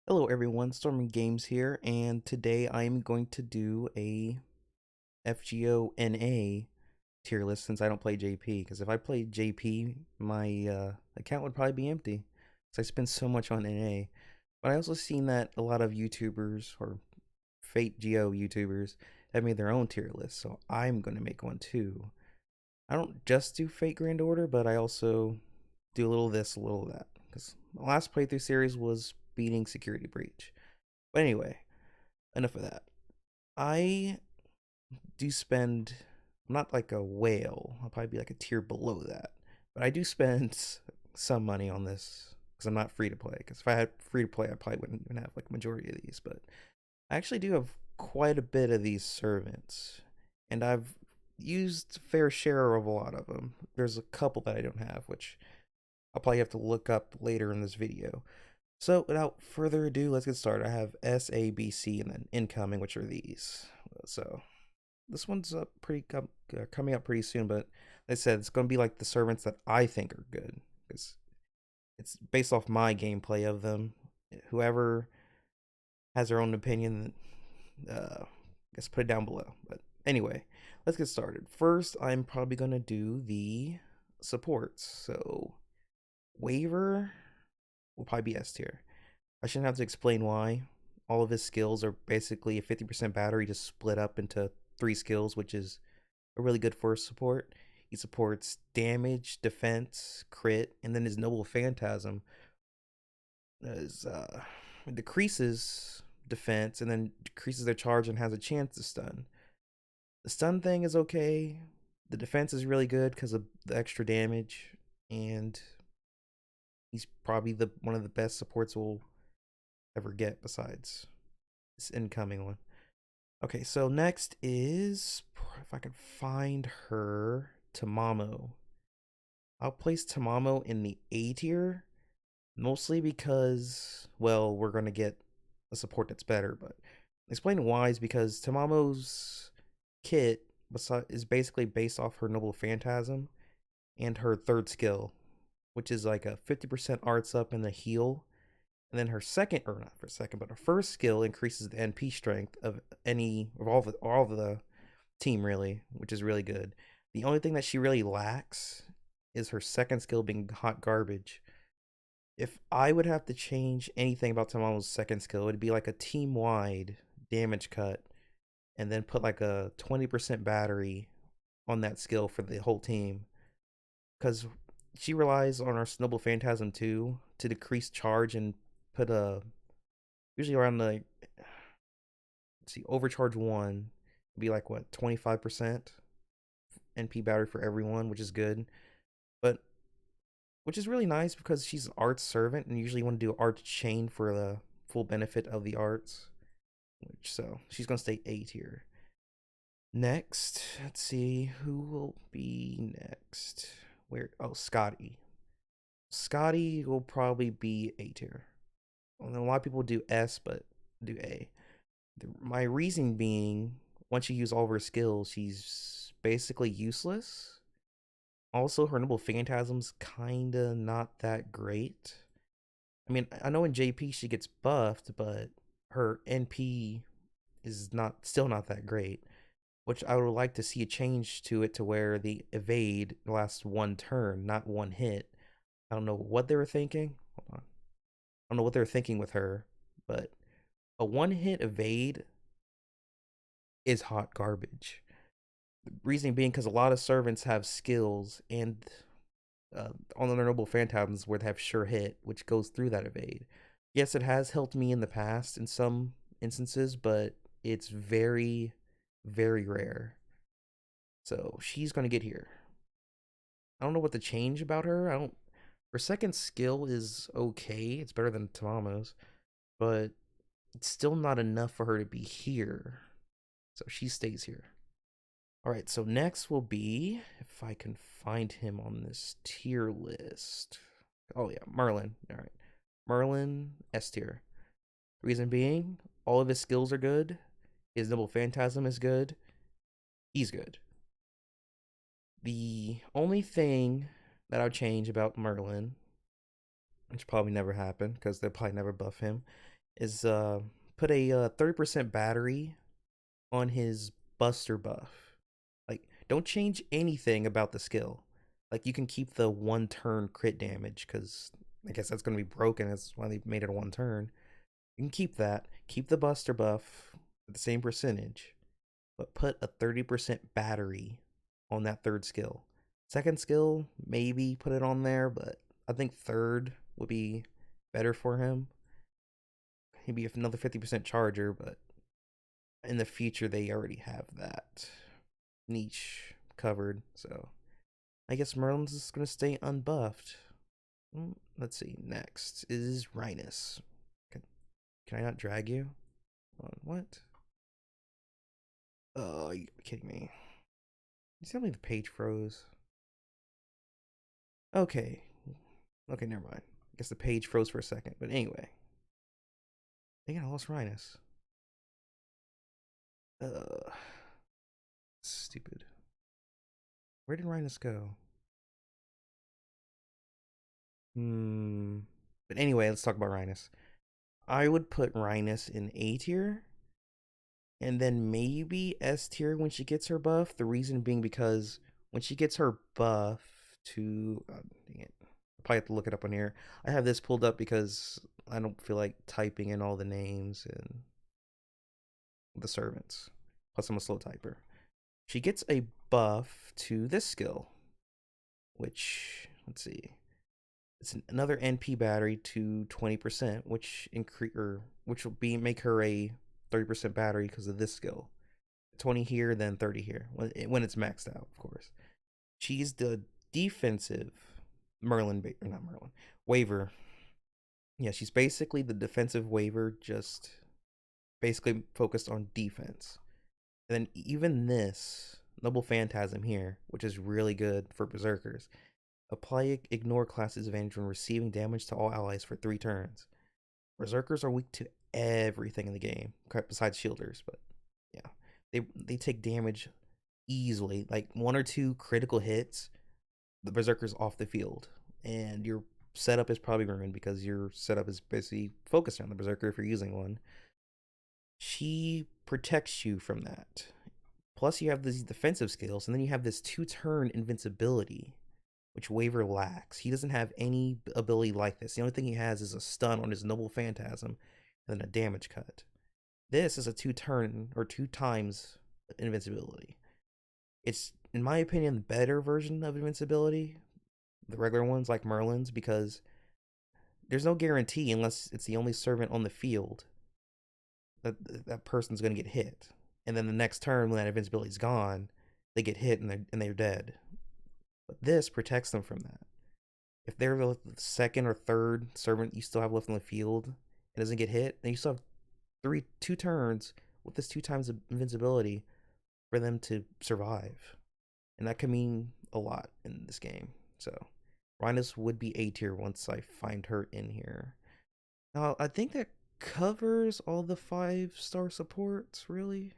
Hello everyone, Storming Games here, and today I am going to do a FGO NA tier list since I don't play JP, because if I played JP, my account would probably be empty, because I spend so much on NA. But I also seen that a lot of YouTubers, or Fate Geo YouTubers, have made their own tier list, so I'm going to make one too. I don't just do Fate Grand Order, but I also do a little of this, a little of that, because my last playthrough series was beating Security Breach. But anyway, enough of that. I do spend, I'm not like a whale. I'll probably be like a tier below that. But I do spend some money on this because I'm not free to play. Because if I had free to play, I probably wouldn't even have like majority of these. But I actually do have quite a bit of these servants, and I've used a fair share of a lot of them. There's a couple that I don't have, which I'll probably have to look up later in this video. So without further ado, let's get started. I have S, A, B, C, and then incoming, which are these. So this one's coming up pretty soon, but like I said, it's going to be like the servants that I think are good because it's based off my gameplay of them. Whoever has their own opinion, I guess put it down below. But anyway, let's get started. First, I'm probably going to do the supports. So Waver will probably be S tier. I shouldn't have to explain why. All of his skills are basically a 50% battery just split up into three skills, which is a really good for support. He supports damage, defense, crit, and then his Noble Phantasm is decreases defense and then decreases their charge and has a chance to stun. The stun thing is okay. The defense is really good because of the extra damage, and he's probably the one of the best supports we'll ever get besides this incoming one. Okay, so next is, if I can find her, Tamamo. I'll place Tamamo in the A tier, mostly because, well, we're going to get a support that's better, but explain why is because Tamamo's kit is basically based off her Noble Phantasm and her third skill, which is like a 50% arts up and a heal. And then her second, or not for second, but her first skill increases the NP strength of all of the team really, which is really good. The only thing that she really lacks is her second skill being hot garbage. If I would have to change anything about Tamamo's second skill, it would be like a team wide damage cut and then put like a 20% battery on that skill for the whole team. Because she relies on our Noble Phantasm too to decrease charge and put a usually around the, let's see, overcharge one be like what, 25% NP battery for everyone, which is good. But which is really nice because she's an arts servant and usually you want to do art chain for the full benefit of the arts. Which so she's gonna stay A tier. Next, let's see who will be next. Where Scotty. Scotty will probably be A tier. Well, a lot of people do S, but do A. My reason being, once you use all of her skills, she's basically useless. Also, her Noble Phantasm's kinda not that great. I mean, I know in JP she gets buffed, but her NP is still not that great. Which I would like to see a change to it to where the evade lasts one turn, not one hit. I don't know what they were thinking. Hold on. I don't know what they were thinking with her, but a one hit evade is hot garbage. The reason being because a lot of servants have skills and on the Noble Phantasms where they have sure hit, which goes through that evade. Yes, it has helped me in the past in some instances, but it's very, very rare. So she's gonna get here. I don't know what to change about her. I don't. Her second skill is okay. It's better than Tamamo's, but it's still not enough for her to be here. So she stays here. All right. So next will be, if I can find him on this tier list. Oh yeah, Merlin. All right, Merlin S tier. Reason being, all of his skills are good. His Noble Phantasm is good. He's good. The only thing that I would change about Merlin, which probably never happened because they'll probably never buff him, is put a 30% battery on his Buster buff. Like, don't change anything about the skill. Like, you can keep the 1 turn crit damage, because I guess that's going to be broken. That's why they made it a 1 turn. You can keep that. Keep the Buster buff at the same percentage, but put a 30% battery on that third skill. Second skill, maybe put it on there, but I think third would be better for him. Maybe another 50% charger, but in the future they already have that niche covered. So I guess Merlin's is going to stay unbuffed. Let's see. Next is Rhinus. Can I not drag you? What? Oh, you kidding me? You tell me the page froze. Okay. Okay, never mind. I guess the page froze for a second. But anyway. I think I lost Rhinus. Stupid. Where did Rhinus go? But anyway, let's talk about Rhinus. I would put Rhinus in A tier, and then maybe S tier when she gets her buff. The reason being because when she gets her buff to, dang it, I'll probably have to look it up on here. I have this pulled up because I don't feel like typing in all the names and the servants. Plus, I'm a slow typer. She gets a buff to this skill, which, let's see, it's another NP battery to 20%, which which will be make her a 30% battery because of this skill. 20 here, then 30 here when it's maxed out, of course. She's the defensive Merlin, or not Merlin, waiver. Yeah, she's basically the defensive waiver, just basically focused on defense. And then even this Noble Phantasm here, which is really good for Berserkers. Apply Ignore class's advantage when receiving damage to all allies for 3 turns. Berserkers are weak to everything in the game, besides shielders, but yeah. They take damage easily. Like 1 or 2 critical hits, the Berserker's off the field. And your setup is probably ruined because your setup is basically focused on the Berserker if you're using one. She protects you from that. Plus, you have these defensive skills, and then you have this 2-turn invincibility, which Waver lacks. He doesn't have any ability like this. The only thing he has is a stun on his Noble Phantasm, and then a damage cut. This is a 2-turn, or 2 times invincibility. It's, in my opinion, the better version of invincibility, the regular ones like Merlin's, because there's no guarantee unless it's the only servant on the field that person's going to get hit. And then the next turn, when that invincibility's gone, they get hit and they're dead. But this protects them from that. If they're the second or third servant you still have left on the field and doesn't get hit, then you still have 2 turns with this 2 times invincibility for them to survive. And that can mean a lot in this game. So Rhinus would be A tier once I find her in here. Now, I think that covers all the 5-star supports, really.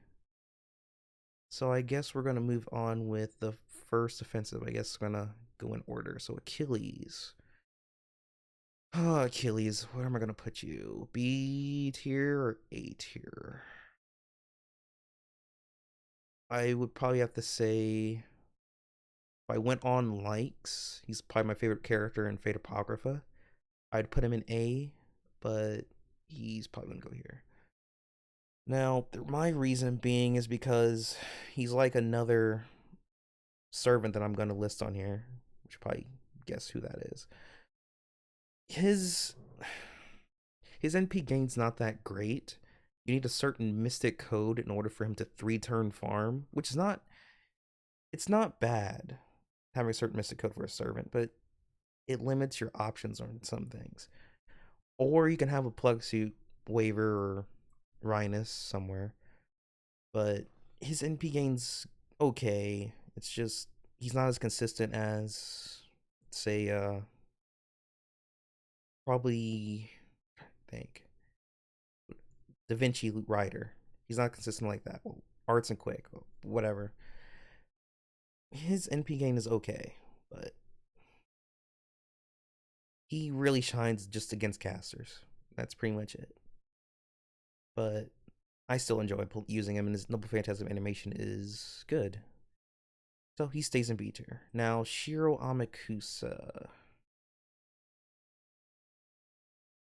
So I guess we're going to move on with the first offensive. I guess we're going to go in order. So Achilles. Oh, Achilles, where am I going to put you? B tier or A tier? I would probably have to say, if I went on likes, he's probably my favorite character in Fate Apocrypha. I'd put him in A, but he's probably going to go here. Now, my reason being is because he's like another servant that I'm going to list on here, which you probably guess who that is. His NP gain's not that great. You need a certain mystic code in order for him to 3-turn farm, which is not, it's not bad having a certain mystic code for a servant, but it limits your options on some things. Or you can have a plug suit waiver or Rhinus somewhere, but his NP gain's okay. It's just he's not as consistent as, say, probably, I think, Da Vinci Rider. He's not consistent like that. Well, Arts and Quick, whatever. His NP gain is okay, but he really shines just against casters. That's pretty much it. but I still enjoy using him, and his Noble Phantasm animation is good. So he stays in B tier. Now, Shiro Amakusa.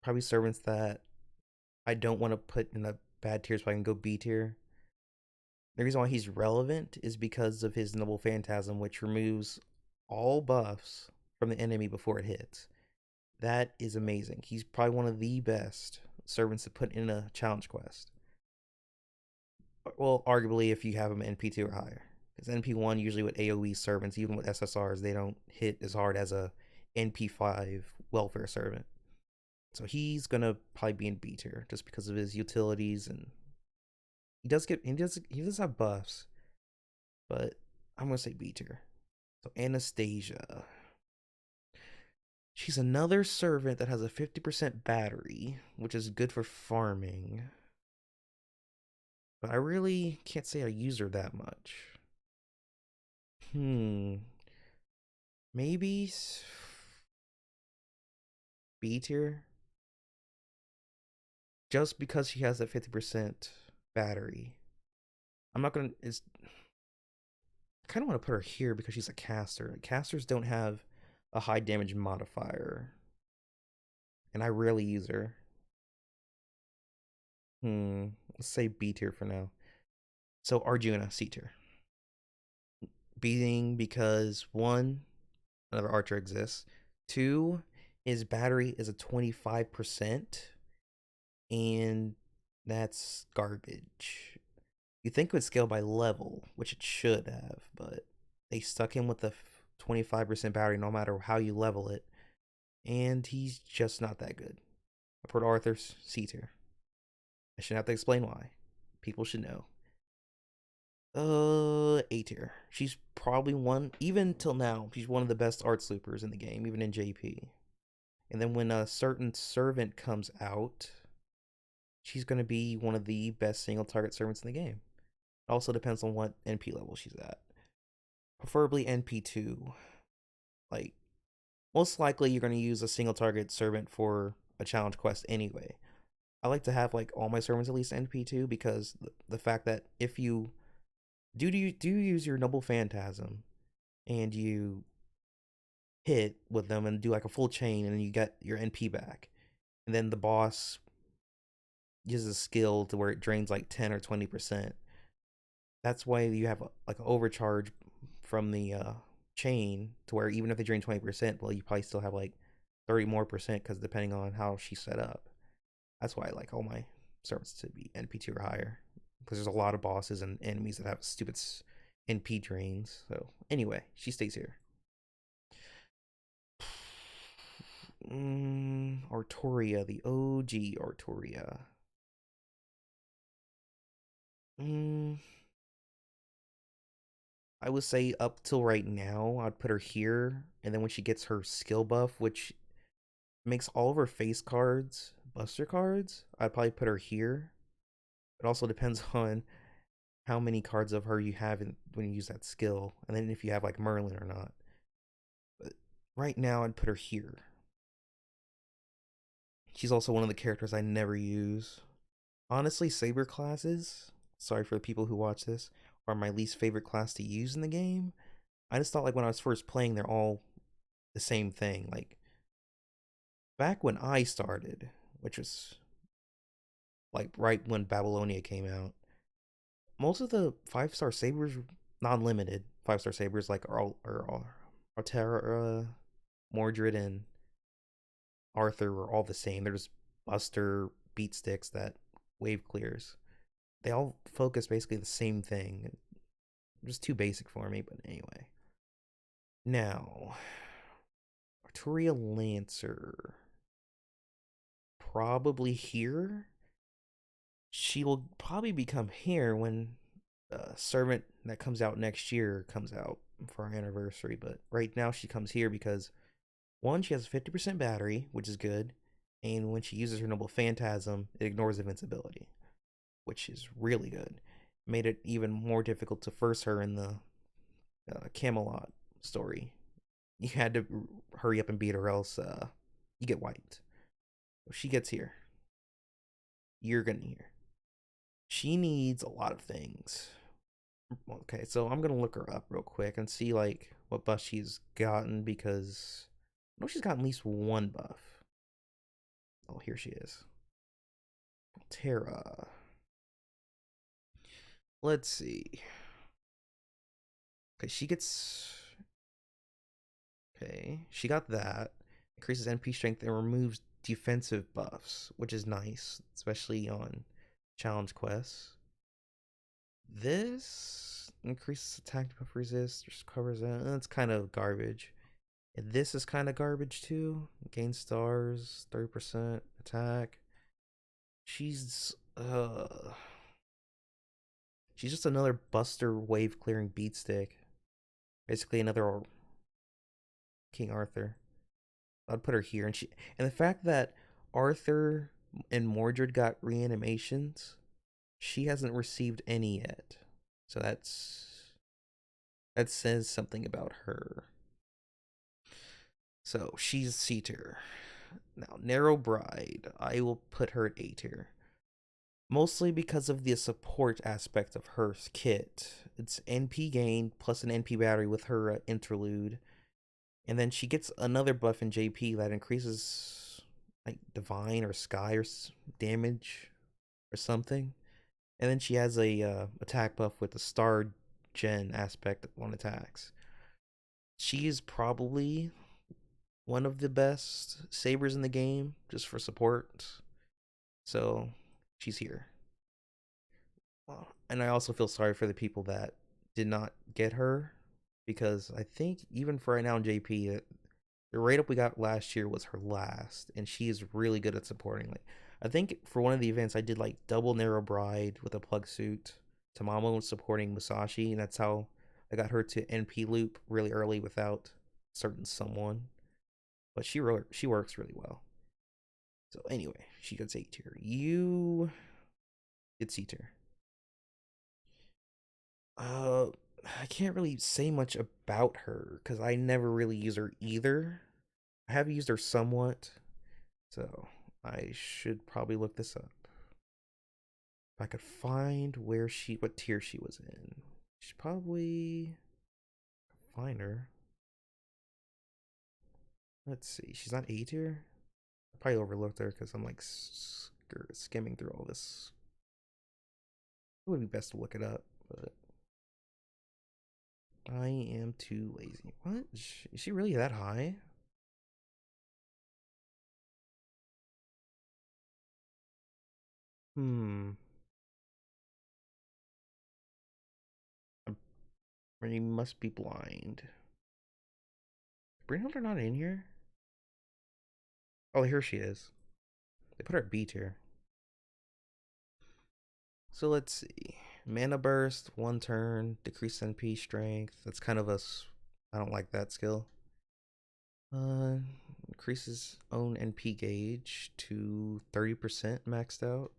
Probably servants that I don't want to put in a bad tier so I can go B tier. The reason why he's relevant is because of his Noble Phantasm, which removes all buffs from the enemy before it hits. That is amazing. He's probably one of the best servants to put in a challenge quest. Well, arguably if you have him NP2 or higher. Because NP1 usually with AoE servants, even with SSRs, they don't hit as hard as a NP5 welfare servant. So he's gonna probably be in B tier just because of his utilities, and he does have buffs, but I'm gonna say B tier. So Anastasia. She's another servant that has a 50% battery, which is good for farming. But I really can't say I use her that much. Maybe B tier? Just because she has that 50% battery. I'm not gonna. I kind of want to put her here because she's a caster. Casters don't have a high damage modifier, and I rarely use her. Let's say B tier for now. So Arjuna, C tier. Beating because one, another archer exists. Two, his battery is a 25%, and that's garbage. You think it would scale by level, which it should have, but they stuck him with the 25% battery no matter how you level it, and he's just not that good. Port Arthur's C tier. I shouldn't have to explain why. People should know. A tier. She's probably one, even till now, she's one of the best art sloopers in the game, even in JP. And then when a certain servant comes out, she's going to be one of the best single target servants in the game. It also depends on what NP level she's at. Preferably NP2. Like, most likely you're going to use a single target servant for a challenge quest anyway. I like to have like all my servants at least NP2 because the fact that if you do use your Noble Phantasm and you hit with them and do like a full chain and you get your NP back, and then the boss uses a skill to where it drains like 10 or 20%. That's why you have like an overcharge from the chain to where even if they drain 20%, well, you probably still have like 30 more percent because depending on how she's set up. That's why I like all my servants to be NP2 or higher because there's a lot of bosses and enemies that have stupid NP drains. So anyway, she stays here. Artoria, the OG Artoria. I would say up till right now, I'd put her here, and then when she gets her skill buff, which makes all of her face cards buster cards, I'd probably put her here. It also depends on how many cards of her you have when you use that skill, and then if you have like Merlin or not. But right now, I'd put her here. She's also one of the characters I never use. Honestly, Saber classes, sorry for the people who watch this, are my least favorite class to use in the game. I just thought like when I was first playing, they're all the same thing. Like back when I started, which was like right when Babylonia came out, most of the 5-star sabers, non-limited 5-star sabers, like Altera, Mordred, and Arthur were all the same. They're just buster beat sticks that wave clears. They all focus basically the same thing. Just too basic for me, but anyway. Now, Arturia Lancer. Probably here. She will probably become here when Servant that comes out next year comes out for our anniversary. But right now she comes here because one, she has a 50% battery, which is good. And when she uses her Noble Phantasm, it ignores invincibility, which is really good. Made it even more difficult to first her in the Camelot story. You had to hurry up and beat her, else you get wiped. If she gets here, you're gonna hear. She needs a lot of things. Okay, so I'm gonna look her up real quick and see like what buff she's gotten because I know she's gotten at least one buff. Oh, here she is. Terra. Let's see. Okay, she gets. Okay, she got that. Increases NP strength and removes defensive buffs, which is nice, especially on challenge quests. This increases attack buff resist, just covers that. That's kind of garbage. And this is kind of garbage too. Gain stars, 30% attack. She's she's just another Buster wave clearing beat stick. Basically another King Arthur. I'd put her here, and the fact that Arthur and Mordred got reanimations, she hasn't received any yet. So that says something about her. So she's C tier. Now Narrow Bride, I will put her at A tier. Mostly because of the support aspect of her kit. It's NP gain plus an NP battery with her interlude. And then she gets another buff in JP that increases like divine or sky or damage or something. And then she has a attack buff with the star gen aspect on attacks. She is probably one of the best sabers in the game just for support. So she's here. And I also feel sorry for the people that did not get her because I think even for right now in JP, the rate up we got last year was her last, and she is really good at supporting. Like I think for one of the events I did like double Narrow Bride with a plug suit. Tamamo was supporting Musashi, and that's how I got her to NP loop really early without certain someone. But she works really well. So anyway, she gets A tier. You get C tier. Uh, I can't really say much about her because I never really use her either. I have used her somewhat, so I should probably look this up. If I could find what tier she was in, she probably find her. Let's see, she's not A tier. I probably overlooked her because I'm like skimming through all this. It would be best to look it up, but I am too lazy. What? Is she really that high? Hmm. I must be blind. Brynhilder not in here? Oh, here she is. They put her at B tier. So let's see. Mana burst, one turn, decrease NP strength. That's kind of I don't like that skill. Uh, increases own NP gauge to 30% maxed out.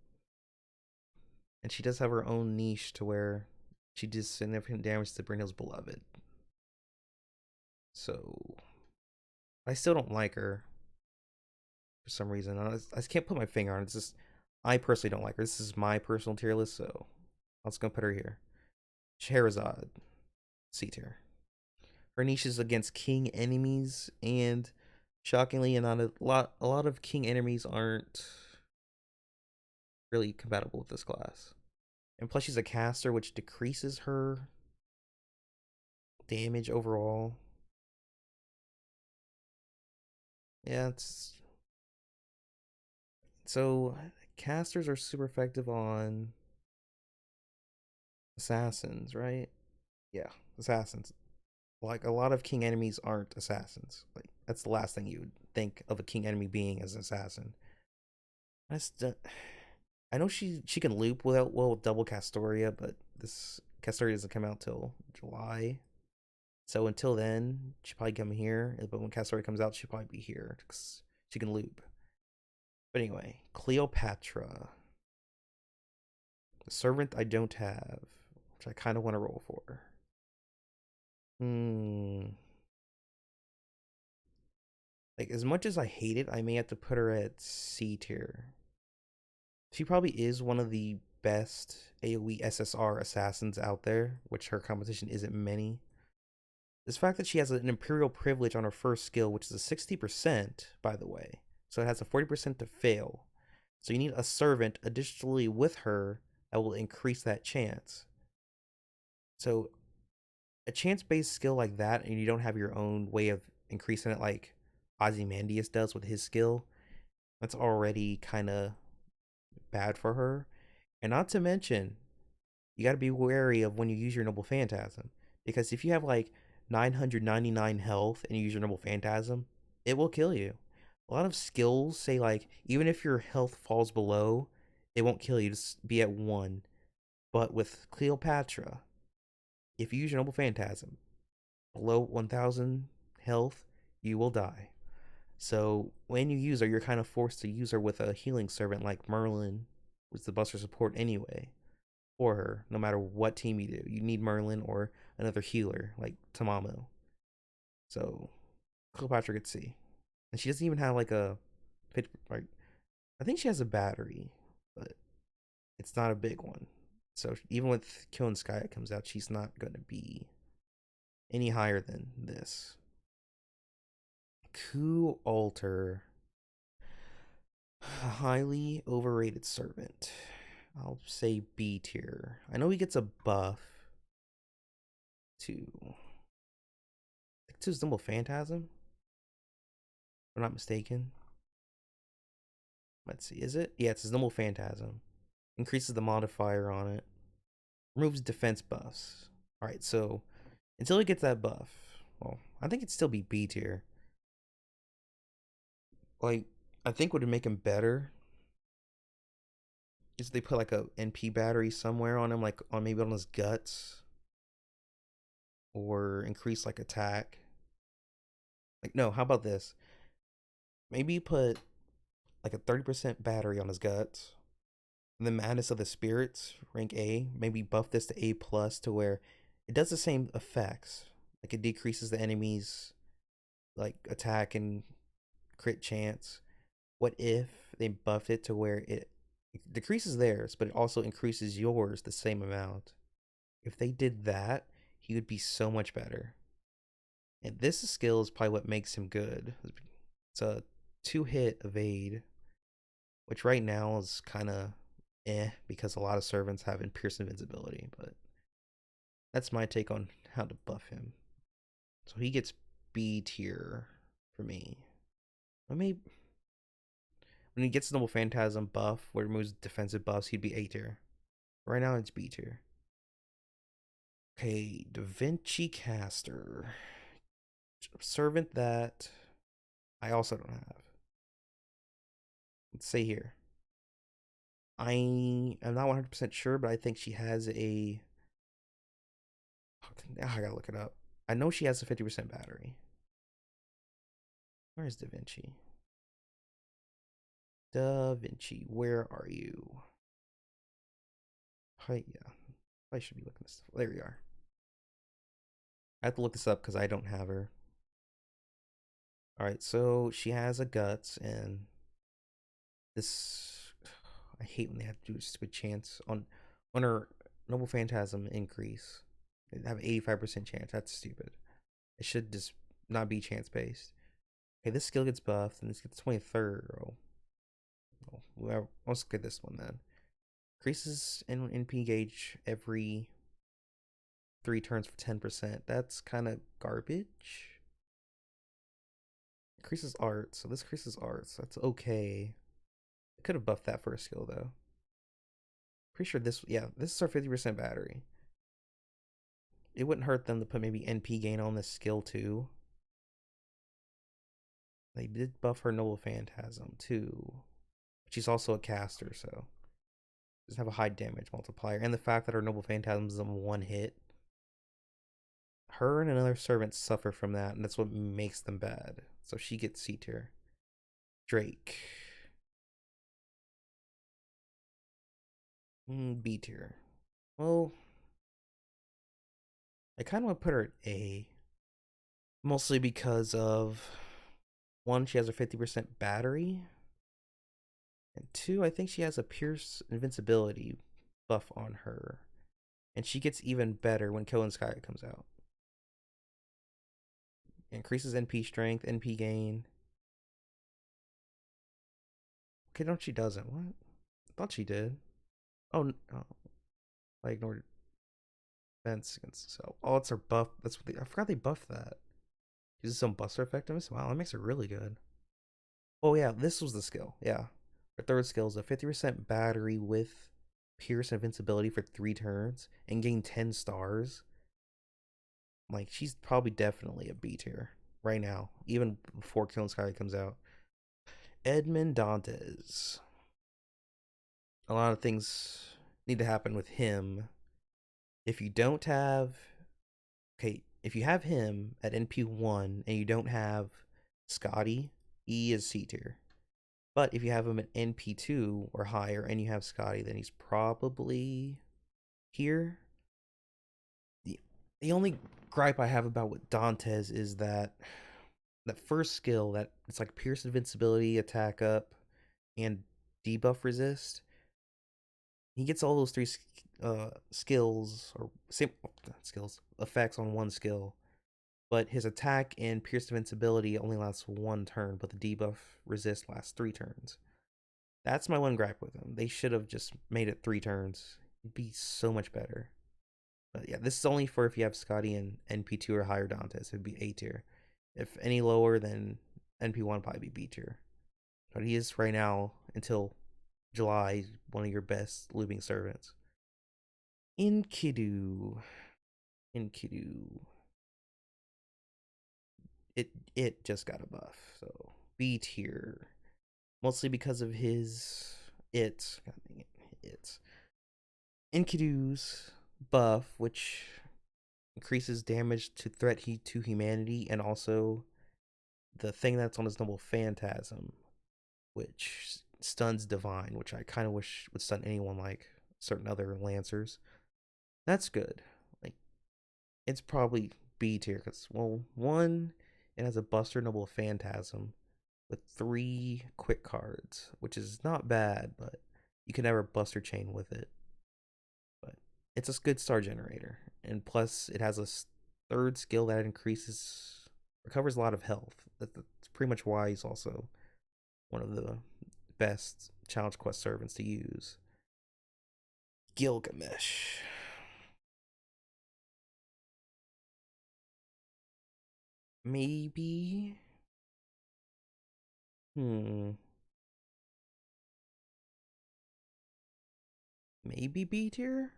And she does have her own niche to where she does significant damage to Brynhild's beloved. So I still don't like her for some reason. I just can't put my finger on it. It's just I personally don't like her. This is my personal tier list, so I'm just gonna put her here. Scheherazade, C tier. Her niche is against king enemies, and shockingly, not a lot of king enemies aren't really compatible with this class. And plus, she's a caster, which decreases her damage overall. Yeah, it's so casters are super effective on assassins, right? Yeah, assassins. Like a lot of king enemies aren't assassins. Like that's the last thing you would think of a king enemy being as an assassin. I just, I know she can loop without with double Castoria, but this Castoria doesn't come out till July. So until then, she'll probably come here. But when Castoria comes out, she'll probably be here because she can loop. But anyway, Cleopatra, the servant I don't have, which I kind of want to roll for. Hmm. Like as much as I hate it, I may have to put her at C tier. She probably is one of the best AoE SSR assassins out there, which her competition isn't many. This fact that she has an Imperial Privilege on her first skill, which is a 60%, by the way. So it has a 40% to fail. So you need a servant additionally with her that will increase that chance. So a chance-based skill like that, and you don't have your own way of increasing it like Ozymandias does with his skill, that's already kind of bad for her. And not to mention, you got to be wary of when you use your Noble Phantasm. Because if you have like 999 health and you use your Noble Phantasm, it will kill you. A lot of skills say like, even if your health falls below, it won't kill you, just be at 1. But with Cleopatra, if you use your Noble Phantasm below 1000 health, you will die. So when you use her, you're kind of forced to use her with a healing servant like Merlin, which is the Buster support anyway, for her, no matter what team you do. You need Merlin or another healer like Tamamo. So Cleopatra gets C. And she doesn't even have like like, I think she has a battery, but it's not a big one. So even with Kyoanskaya comes out, she's not going to be any higher than this. Coup Alter. A highly overrated servant. I'll say B tier. I know he gets a buff to his Nimble Phantasm. If I'm not mistaken. Let's see, is it? Yeah, it's his Nimble Phantasm. Increases the modifier on it. Removes defense buffs. Alright, so until he gets that buff, well, I think it'd still be B tier. Like, I think what would make him better is they put like a NP battery somewhere on him, like on maybe on his guts, or increase like attack. Like, no, how about this? Maybe put like a 30% battery on his guts. And the Madness of the Spirits, rank A, maybe buff this to A plus to where it does the same effects. Like it decreases the enemy's like attack and crit chance. What if they buff it to where it decreases theirs, but it also increases yours the same amount? If they did that, he would be so much better. And this skill is probably what makes him good. It's a 2-hit evade, which right now is kind of because a lot of servants have pierce invincibility, but that's my take on how to buff him. So he gets B tier for me. I may when he gets Noble Phantasm buff, where it removes defensive buffs, he'd be A tier. Right now it's B tier. Okay, Da Vinci Caster. Servant that I also don't have. Let's say here. I am not 100% sure, but I think she has a. I gotta look it up. I know she has a 50% battery. Where's Da Vinci? Da Vinci, where are you? Yeah, I should be looking this stuff. There we are. I have to look this up because I don't have her. All right, so she has a guts, and this I hate when they have to do a stupid chance on her Noble Phantasm increase. They have 85% chance. That's stupid. It should just not be chance based. Okay, this skill gets buffed, and this gets 23rd. Well, let's get this one then. Increases in NP gauge every 3 turns for 10%. That's kind of garbage. Increases art, so this increases arts. That's okay. I could have buffed that for a skill though. Pretty sure this, yeah, this is our 50% battery. It wouldn't hurt them to put maybe NP gain on this skill too. They did buff her Noble Phantasm too. But she's also a caster, so doesn't have a high damage multiplier. And the fact that her Noble Phantasm is a 1 hit. Her and another servant suffer from that, and that's what makes them bad. So she gets C tier. Drake. B tier. Well, I kind of want to put her at A. Mostly because of, 1, she has a 50% battery. And 2, I think she has a pierce invincibility. buff on her. And she gets even better when Koenskaya comes out. Increases NP strength, NP gain. Okay, don't she doesn't. What? I thought she did. Oh, oh I ignored defense against so. Oh, it's her buff. That's what I forgot they buffed that. Uses some buster effectiveness. Wow, that makes her really good. Oh yeah, this was the skill. Yeah. Her third skill is a 50% battery with Pierce and Invincibility for 3 turns and gain 10 stars. Like, she's probably definitely a B tier right now, even before Killing Sky comes out. Edmond Dantes. A lot of things need to happen with him. If you don't have. Okay, if you have him at NP1 and you don't have Scotty, E is C tier. But if you have him at NP2 or higher and you have Scotty, then he's probably here. The only gripe I have about with Dantes is that first skill, that it's like Pierce Invincibility, attack up, and debuff resist. He gets all those 3 skills or same skills effects on one skill, but his attack and Pierce Invincibility only lasts 1 turn, but the debuff resist lasts 3 turns. That's my one gripe with him. They should have just made it 3 turns. It'd be so much better. But yeah, this is only for if you have Scotty and NP2 or higher Dantes. It'd be A tier. If any lower, then NP1 probably be B tier. But he is right now, until July, one of your best looping servants. Enkidu. It just got a buff, so B tier. Mostly because of his God dang it. Enkidu's buff, which increases damage to threat to humanity, and also the thing that's on his noble Phantasm, which stuns Divine, which I kind of wish would stun anyone like certain other Lancers. That's good. Like, it's probably B tier because, well, one, it has a Buster Noble Phantasm with 3 quick cards, which is not bad, but you can never Buster Chain with it. But it's a good star generator, and plus it has a third skill that recovers a lot of health. That's pretty much why he's also one of the best Challenge Quest servants to use. Gilgamesh. Maybe. Maybe B tier?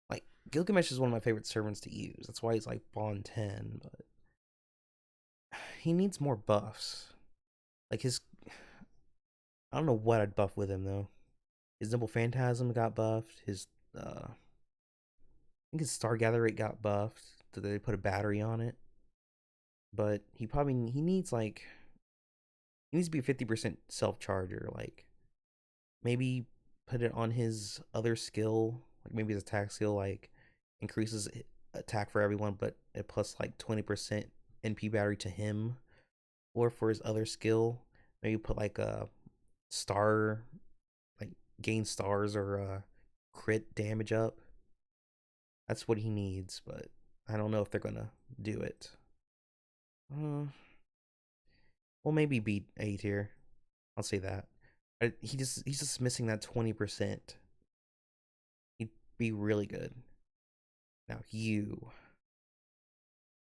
Like, Gilgamesh is one of my favorite servants to use. That's why he's like Bond 10, but he needs more buffs. Like, I don't know what I'd buff with him though. His Noble Phantasm got buffed. I think his Star Gather rate got buffed. So they put a battery on it. But he needs to be a 50% self charger. Like, maybe put it on his other skill, like maybe his attack skill, like increases attack for everyone, but it plus like 20% NP battery to him. Or for his other skill, maybe put like a star, like gain stars or crit damage up. That's what he needs, but I don't know if they're gonna do it. Well, maybe beat A tier. I'll say that. He's just missing that 20%. He'd be really good. Now you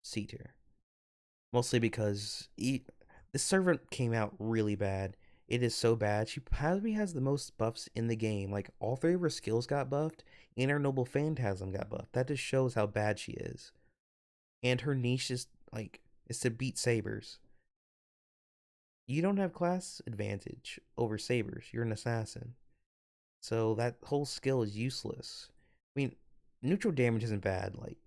C tier, mostly because this servant came out really bad. It is so bad. She probably has the most buffs in the game. Like, all 3 of her skills got buffed, and her Noble Phantasm got buffed. That just shows how bad she is. And her niche is to beat Sabers. You don't have class advantage over Sabers. You're an assassin. So that whole skill is useless. I mean, neutral damage isn't bad. Like,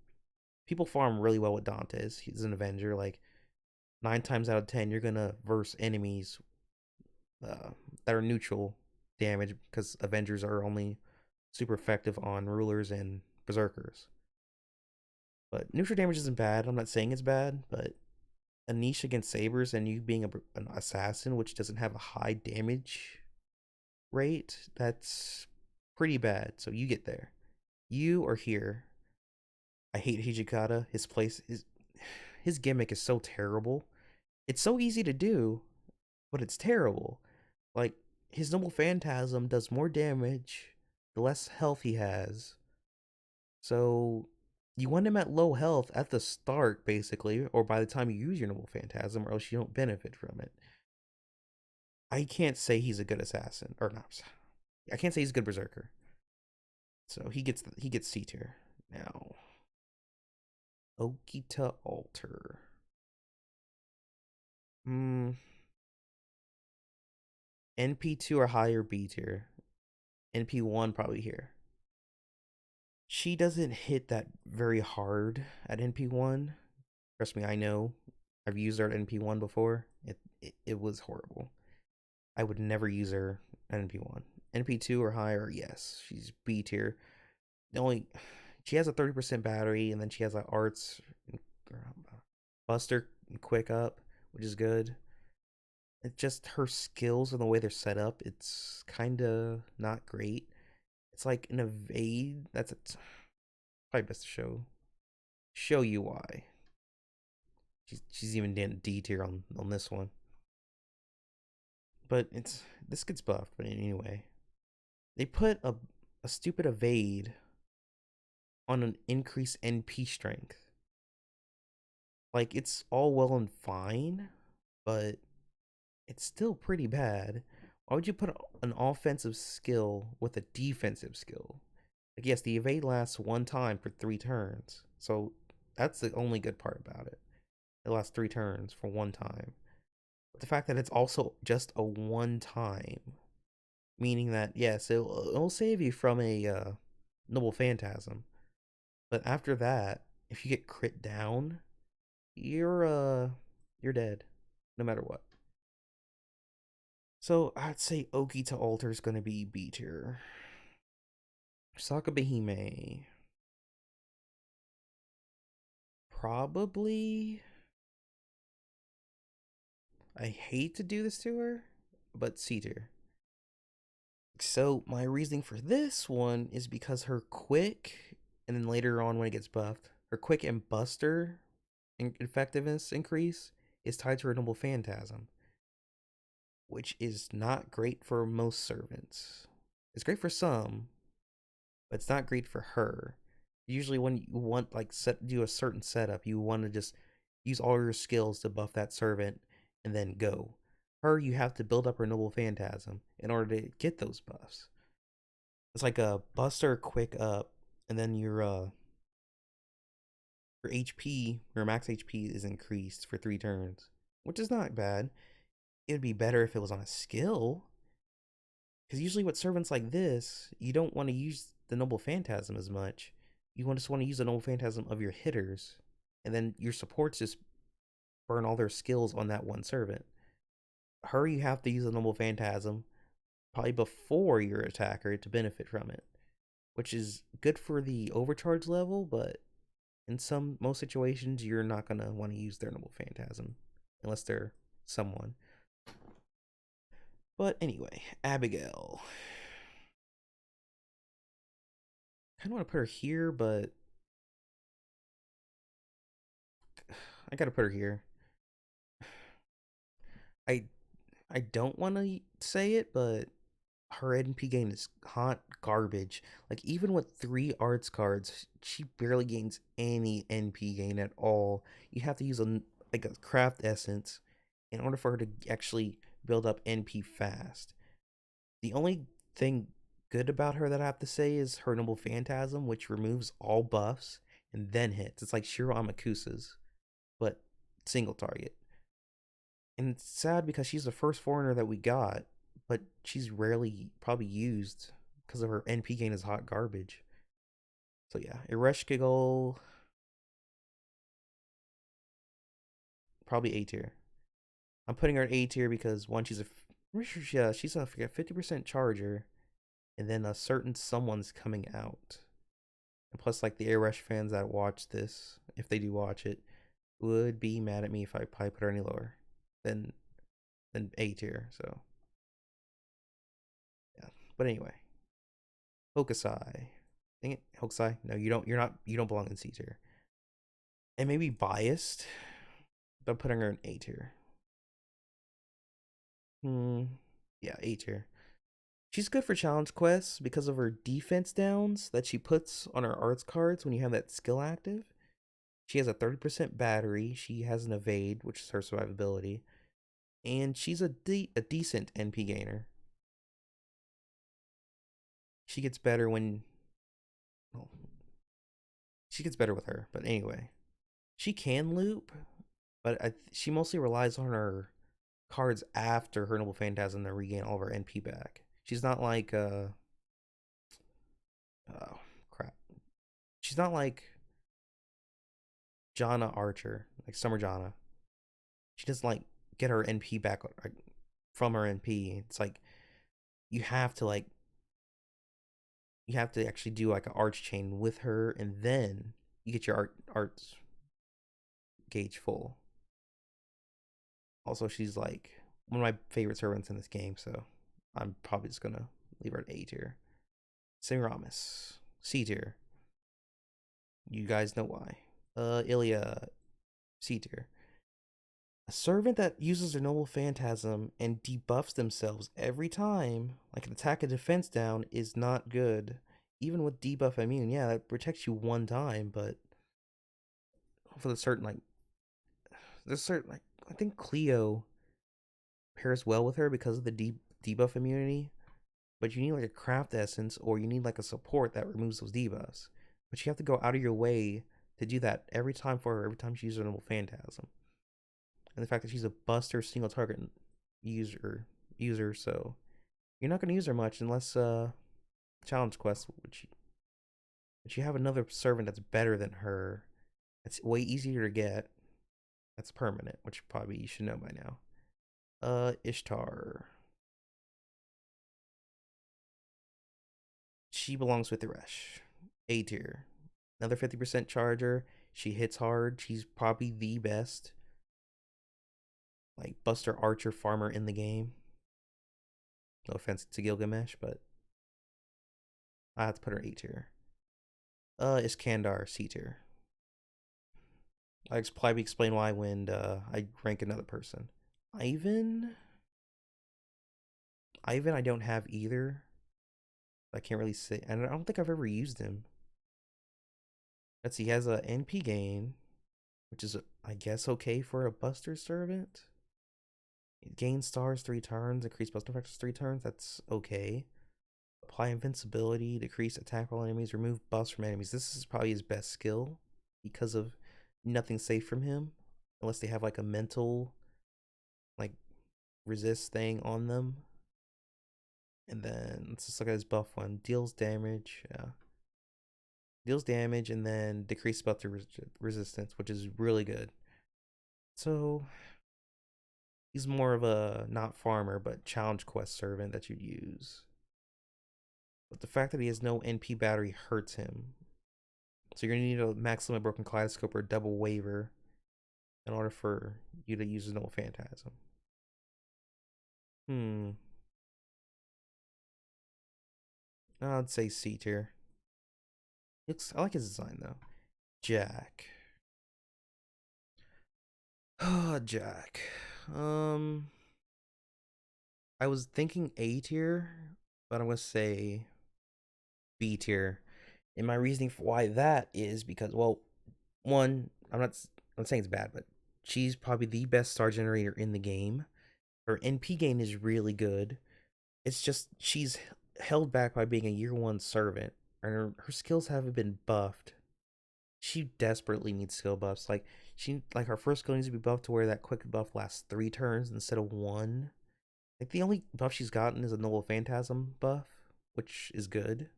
people farm really well with Dantes. He's an Avenger. Like, 9 times out of 10, you're gonna verse enemies that are neutral damage because Avengers are only super effective on rulers and berserkers. But neutral damage isn't bad. I'm not saying it's bad, but a niche against sabers and you being an assassin which doesn't have a high damage rate, that's pretty bad. So you get there. You are here. I hate Hijikata. His gimmick is so terrible. It's so easy to do, but it's terrible. Like his Noble Phantasm does more damage the less health he has. So you want him at low health at the start, basically, or by the time you use your Noble Phantasm, or else you don't benefit from it. I can't say he's a good assassin, or not. I can't say he's a good berserker. So he gets C tier now. Okita Alter. NP2 or higher B tier. NP1 probably here. She doesn't hit that very hard at NP1. Trust me, I know. I've used her at NP1 before. It was horrible. I would never use her at NP1. NP2 or higher, yes. She's B tier. The only she has a 30% battery, and then she has like arts, buster, and quick up, which is good. It's just her skills and the way they're set up. It's kind of not great. It's like an evade. That's it. Probably best to show you why. She's even in D tier on this one. But this gets buffed. But anyway, they put a stupid evade on an increased NP strength. Like it's all well and fine, but it's still pretty bad. Why would you put an offensive skill with a defensive skill? Like yes, the evade lasts one time for 3 turns, so that's the only good part about it. It lasts 3 turns for one time. But the fact that it's also just a one time, meaning that yes, it'll save you from a Noble Phantasm, but after that, if you get crit down, you're dead, no matter what. So I'd say Okita Alter is gonna be B tier. Sakabehime, probably. I hate to do this to her, but C tier. So my reasoning for this one is because her quick, and then later on when it gets buffed, her quick and buster effectiveness increase is tied to her Noble Phantasm, which is not great for most servants. It's great for some, but it's not great for her. Usually when you want like do a certain setup, you want to just use all your skills to buff that servant and then go. Her, you have to build up her Noble Phantasm in order to get those buffs. It's like a buster quick up, and then your HP, your max HP is increased for 3 turns, which is not bad. It'd be better if it was on a skill, because usually with servants like this, you don't want to use the Noble Phantasm as much. You just want to use the Noble Phantasm of your hitters, and then your supports just burn all their skills on that one servant. Her, you have to use the Noble Phantasm probably before your attacker to benefit from it, which is good for the overcharge level, but in most situations, you're not gonna want to use their Noble Phantasm unless they're someone. But anyway, Abigail. I don't want to put her here, but I gotta put her here. I I don't want to say it, but her NP gain is hot garbage. Like even with 3 arts cards, she barely gains any NP gain at all. You have to use like a craft essence in order for her to actually build up NP fast. The only thing good about her that I have to say is her Noble Phantasm, which removes all buffs and then hits. It's like Shiro Amakusa's, but single target. And it's sad because she's the first foreigner that we got, but she's rarely probably used because of her NP gain is hot garbage. So yeah, Ereshkigal, probably A tier. I'm putting her at A tier because one, she's she's a 50% charger, and then a certain someone's coming out. And plus, like the Airrush fans that watch this, if they do watch it, would be mad at me if I probably put her any lower than A tier. So yeah, but anyway, Hokusai. Dang it, Hokusai. No, you don't. You're not. You don't belong in C tier. And maybe biased, but putting her in A tier. Yeah, A tier. She's good for challenge quests because of her defense downs that she puts on her arts cards when you have that skill active. She has a 30% battery. She has an evade, which is her survivability, and she's a decent NP gainer. She gets better when, well, she gets better with her. But anyway, she can loop, but she mostly relies on her cards after her Noble Phantasm to regain all of her NP back. She's not like oh crap. She's not like Janna Archer, like Summer Janna. She doesn't like get her NP back from her NP. It's like you have to like you have to actually do like an arch chain with her, and then you get your arts gauge full. Also, she's like one of my favorite servants in this game, so I'm probably just gonna leave her at A tier. Semiramis, C tier. You guys know why. Ilia, C tier. A servant that uses their noble phantasm and debuffs themselves every time, like an attack and defense down, is not good. Even with debuff immune, yeah, that protects you one time, but for the certain like, there's certain like I think Cleo pairs well with her because of the debuff immunity. But you need like a craft essence, or you need like a support that removes those debuffs. But you have to go out of your way to do that every time for her, every time she uses her noble phantasm. And the fact that she's a buster single target user, so you're not gonna use her much unless challenge quest, which you have another servant that's better than her. It's way easier to get. That's permanent, which probably you should know by now. Ishtar. She belongs with the Resh. A tier. Another 50% charger. She hits hard. She's probably the best like Buster Archer farmer in the game. No offense to Gilgamesh, but I have to put her A tier. Iskandar C tier. I probably explain why when I rank another person. Ivan. I don't have either. I can't really say. And I don't think I've ever used him. Let's see. He has a NP gain, which is I guess okay for a Buster servant. Gain stars 3 turns, increase Buster effects 3 turns. That's okay. Apply invincibility, decrease attack roll enemies, remove buffs from enemies. This is probably his best skill because of nothing safe from him unless they have like a mental like resist thing on them. And then let's just look at his buff one. Deals damage, yeah. Deals damage and then decrease buff to resistance, which is really good. So he's more of a not farmer but challenge quest servant that you'd use. But the fact that he has no NP battery hurts him. So you're gonna need a maximum broken kaleidoscope or double waver in order for you to use the Noble Phantasm. I'd say C tier. I like his design though. Jack. Jack. I was thinking A tier, but I'm gonna say B tier. And my reasoning for why that is because, well, one, I'm saying it's bad, but she's probably the best star generator in the game. Her NP gain is really good. It's just she's held back by being a year one servant, and her skills haven't been buffed. She desperately needs skill buffs. Like her first skill needs to be buffed to where that quick buff lasts 3 turns instead of one. Like the only buff she's gotten is a Noble Phantasm buff, which is good.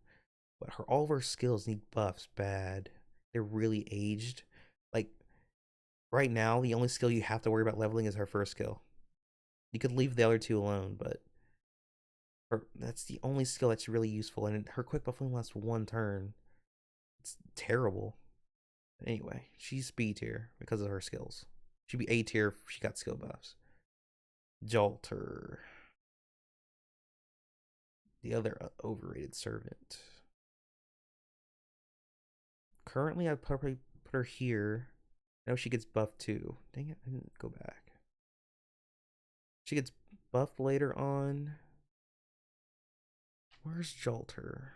But all of her skills need buffs bad. They're really aged. Like right now, the only skill you have to worry about leveling is her first skill. You could leave the other two alone, but that's the only skill that's really useful. And her quick buff only lasts 1 turn. It's terrible. But anyway, she's B tier because of her skills. She'd be A tier if she got skill buffs. Jolter. The other overrated servant. currently I'd probably put her here. I know she gets buffed too. Dang it, I didn't go back. She gets buffed later on. Where's Jolter?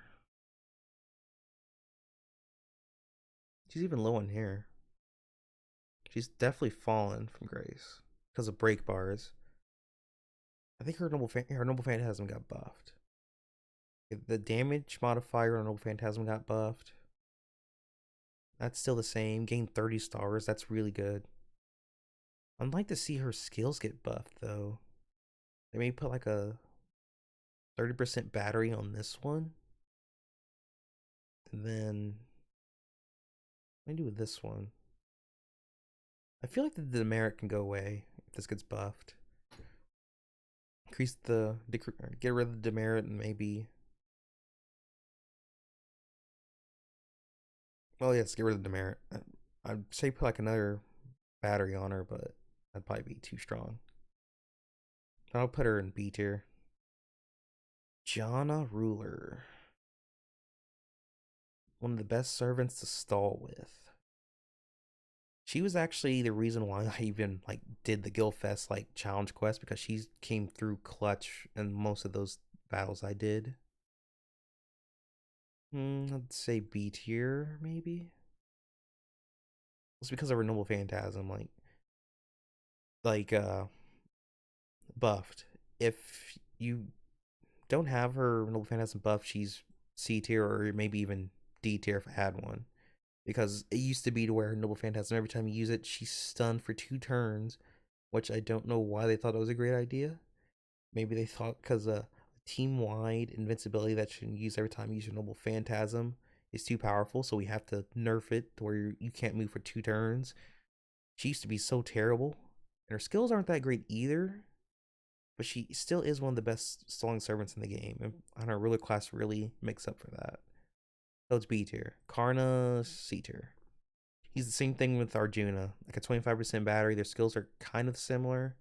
She's even low in here. She's definitely fallen from grace because of break bars. I think her noble phantasm got buffed. The damage modifier on noble phantasm got buffed. That's still the same. Gained 30 stars. That's really good. I'd like to see her skills get buffed though. They may put like a 30% battery on this one. And then what do I do with this one? I feel like the demerit can go away if this gets buffed. Increase the get rid of the demerit and maybe. Well, yes, get rid of the demerit. I'd say put like another battery on her, but that'd probably be too strong. I'll put her in B tier. Janna Ruler. One of the best servants to stall with. She was actually the reason why I even like did the Guildfest like challenge quest, because she came through clutch in most of those battles I did. I'd say B tier maybe. It's because of her noble phantasm, like buffed. If you don't have her noble phantasm buff, she's C tier or maybe even D tier if I had one. Because it used to be to where noble phantasm, every time you use it, she's stunned for 2 turns, which I don't know why they thought it was a great idea. Maybe they thought because team-wide invincibility that you can use every time you use your noble phantasm is too powerful, so we have to nerf it to where you can't move for 2 turns. She used to be so terrible, and her skills aren't that great either, but she still is one of the best stalling servants in the game, and her ruler class really makes up for that. So it's B tier. Karna, C tier. He's the same thing with Arjuna, like a 25% battery. Their skills are kind of similar.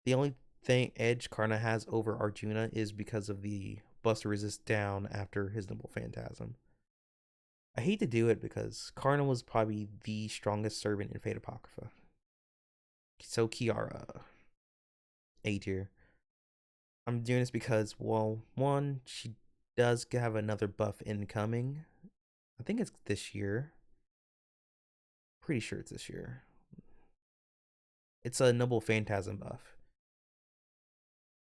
The only thing edge Karna has over Arjuna is because of the Buster Resist down after his Noble Phantasm. I hate to do it because Karna was probably the strongest servant in Fate Apocrypha. So Kiara, A tier. I'm doing this because, well, one, she does have another buff incoming. I think it's this year. Pretty sure it's this year. It's a Noble Phantasm buff.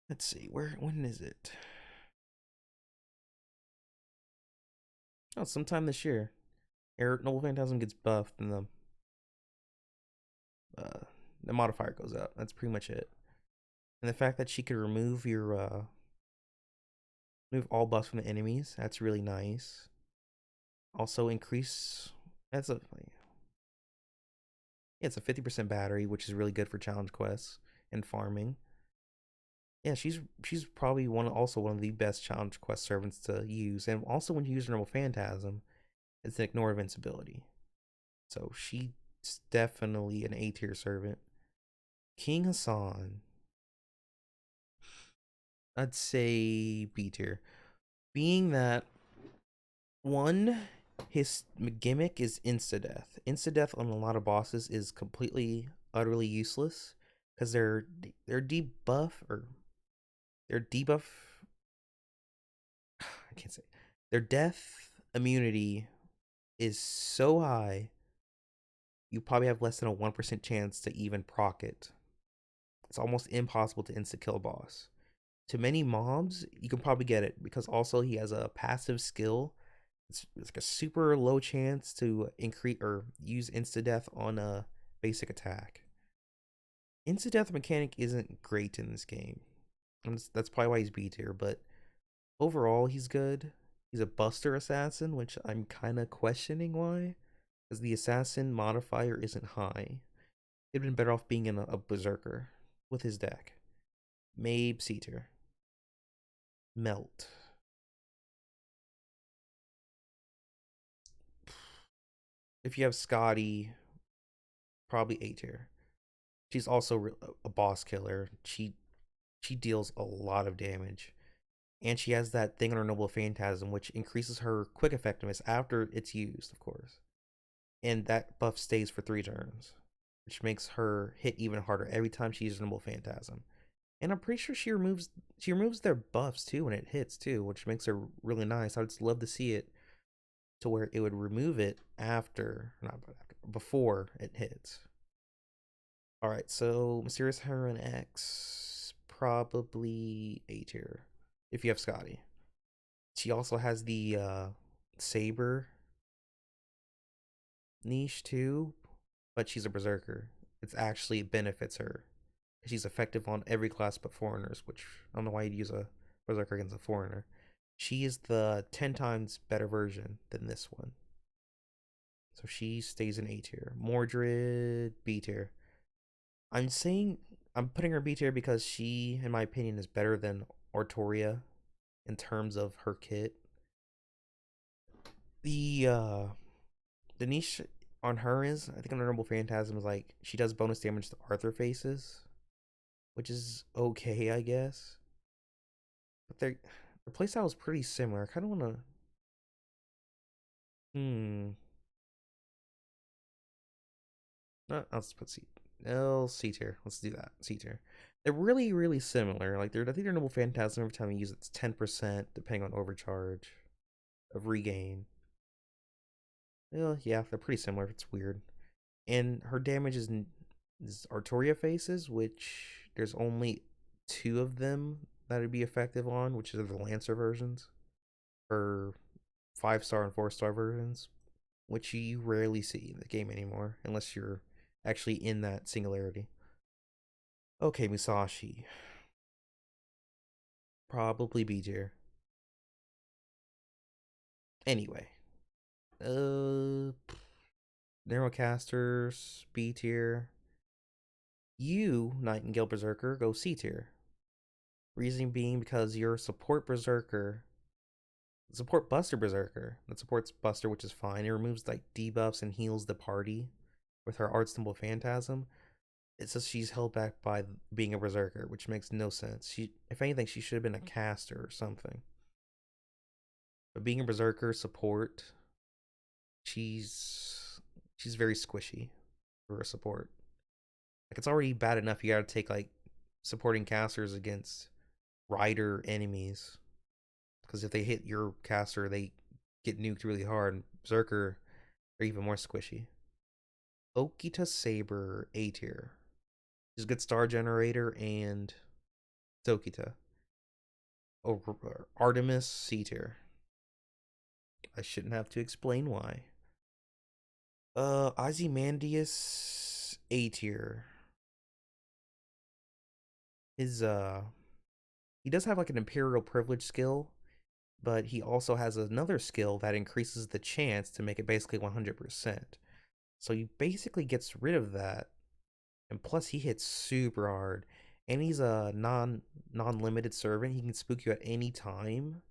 Let's see, when is it? Oh, sometime this year. Noble Phantasm gets buffed and the modifier goes up. That's pretty much it. And the fact that she could remove your remove all buffs from the enemies, that's really nice. Also increase, that's a, yeah, it's a 50% battery, which is really good for challenge quests and farming. Yeah, she's probably one of the best challenge quest servants to use. And also when you use Noble Phantasm, it's an ignore invincibility. So she's definitely an A tier servant. King Hassan, I'd say B tier. Being that, one, his gimmick is insta death. Insta death on a lot of bosses is completely, utterly useless because their debuff or their debuff. I can't say their death immunity is so high. You probably have less than a 1% chance to even proc it. It's almost impossible to insta kill a boss. To many mobs, you can probably get it because also he has a passive skill. It's like a super low chance to increase or use insta death on a basic attack. Insta death mechanic isn't great in this game. That's probably why he's B tier, but overall he's good. He's a buster assassin, which I'm kind of questioning why, because the assassin modifier isn't high. He'd been better off being in a berserker with his deck. Maybe C tier. Melt. If you have Scotty, probably A tier. She's also a boss killer. She deals a lot of damage. And she has that thing on her Noble Phantasm, which increases her quick effectiveness after it's used, of course. And that buff stays for 3 turns, which makes her hit even harder every time she uses Noble Phantasm. And I'm pretty sure she removes their buffs too when it hits too, which makes her really nice. I'd just love to see it to where it would remove it after, not after, before it hits. All right, so Mysterious Heroine X, probably A tier if you have Scotty. She also has the Saber niche too, but she's a Berserker. It actually benefits her. She's effective on every class but foreigners, which I don't know why you'd use a Berserker against a foreigner. She is the 10 times better version than this one. So she stays in A tier. Mordred, B tier. I'm putting her B tier because she, in my opinion, is better than Artoria in terms of her kit. The uh the niche on her is, I think, Honorable Phantasm is like she does bonus damage to Arthur faces, which is okay, I guess. But their playstyle is pretty similar. I kind of want to. Hmm. I'll just put C. L C tier. Let's do that. C tier. They're really, really similar. Like I think they're Noble Phantasm. Every time you use it, it's 10% depending on overcharge of regain. Well, yeah, they're pretty similar. It's weird. And her damage is Artoria faces, which there's only 2 of them that would be effective on, which are the Lancer versions, or 5-star and 4-star versions, which you rarely see in the game anymore, unless you're actually in that singularity. Okay, Musashi. Probably B tier. Anyway. Uh Narrowcasters, B tier. You, Nightingale Berserker, go C tier. Reasoning being because you're support Berserker, support Buster Berserker that supports Buster, which is fine. It removes like debuffs and heals the party with her Art Symbol Phantasm. It says she's held back by being a Berserker, which makes no sense. She, if anything, she should have been a caster or something. But being a Berserker support, she's very squishy for a support. Like it's already bad enough you gotta take like supporting casters against rider enemies, because if they hit your caster, they get nuked really hard. Berserker are even more squishy. Okita Saber, A tier. She's a good star generator, and Okita. Oh, Artemis, C tier. I shouldn't have to explain why. Ozymandias, A tier. His he does have like an Imperial Privilege skill, but he also has another skill that increases the chance to make it basically 100%. So he basically gets rid of that, and plus he hits super hard, and he's a non-limited servant. He can spook you at any time.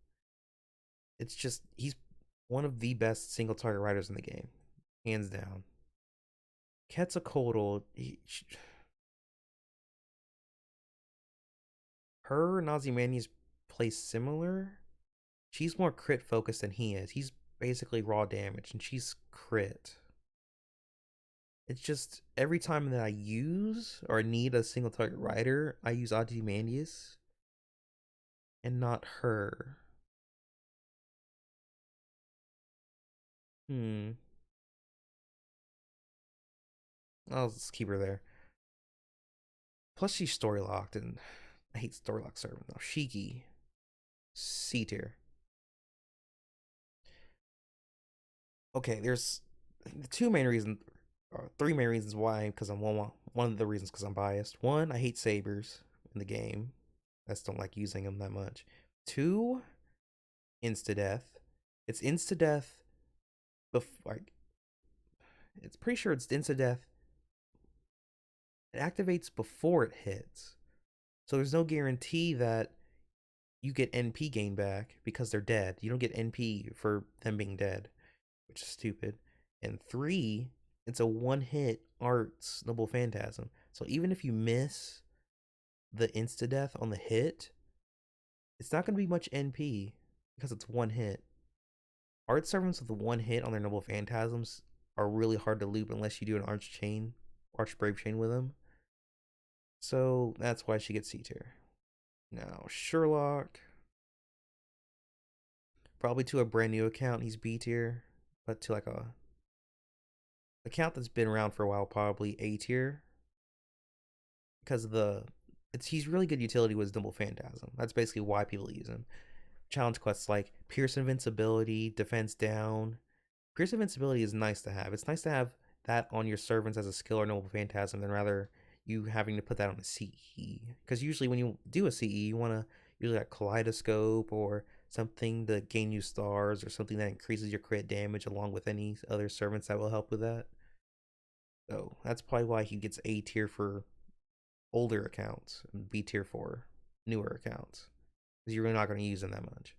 It's just he's one of the best single target riders in the game, hands down. Quetzalcoatl, her and Ozymandias play similar. She's more crit focused than he is. He's basically raw damage, and she's crit. It's just every time that I use or need a single target rider, I use Ozymandias and not her. Hmm. I'll just keep her there. Plus, she's story locked, and I hate story locked servant though. Shiki, C tier. Okay, there's two main reasons, or 3 main reasons why. Because I'm one of the reasons because I'm biased. One, I hate sabers in the game. I just don't like using them that much. Two, insta death. It's insta death. Like it's pretty sure it's insta death. It activates before it hits, so there's no guarantee that you get NP gain back because they're dead. You don't get NP for them being dead, which is stupid. And 3, it's a one-hit Arts Noble Phantasm. So even if you miss the insta death on the hit, it's not going to be much NP because it's one hit. Art servants with the one hit on their noble phantasms are really hard to loop unless you do an arch brave chain with them. So that's why she gets C tier. Now Sherlock, probably to a brand new account he's B tier, but to like a account that's been around for a while, probably A tier because of the it's he's really good utility with his Noble Phantasm. That's basically why people use him. Challenge quests like Pierce Invincibility, Defense Down. Pierce Invincibility is nice to have. It's nice to have that on your servants as a skill or Noble Phantasm than rather you having to put that on a CE. Because usually when you do a CE, you want to usually like Kaleidoscope or something to gain you stars or something that increases your crit damage along with any other servants that will help with that. So that's probably why he gets A tier for older accounts and B tier for newer accounts. Because you're really not going to use them that much.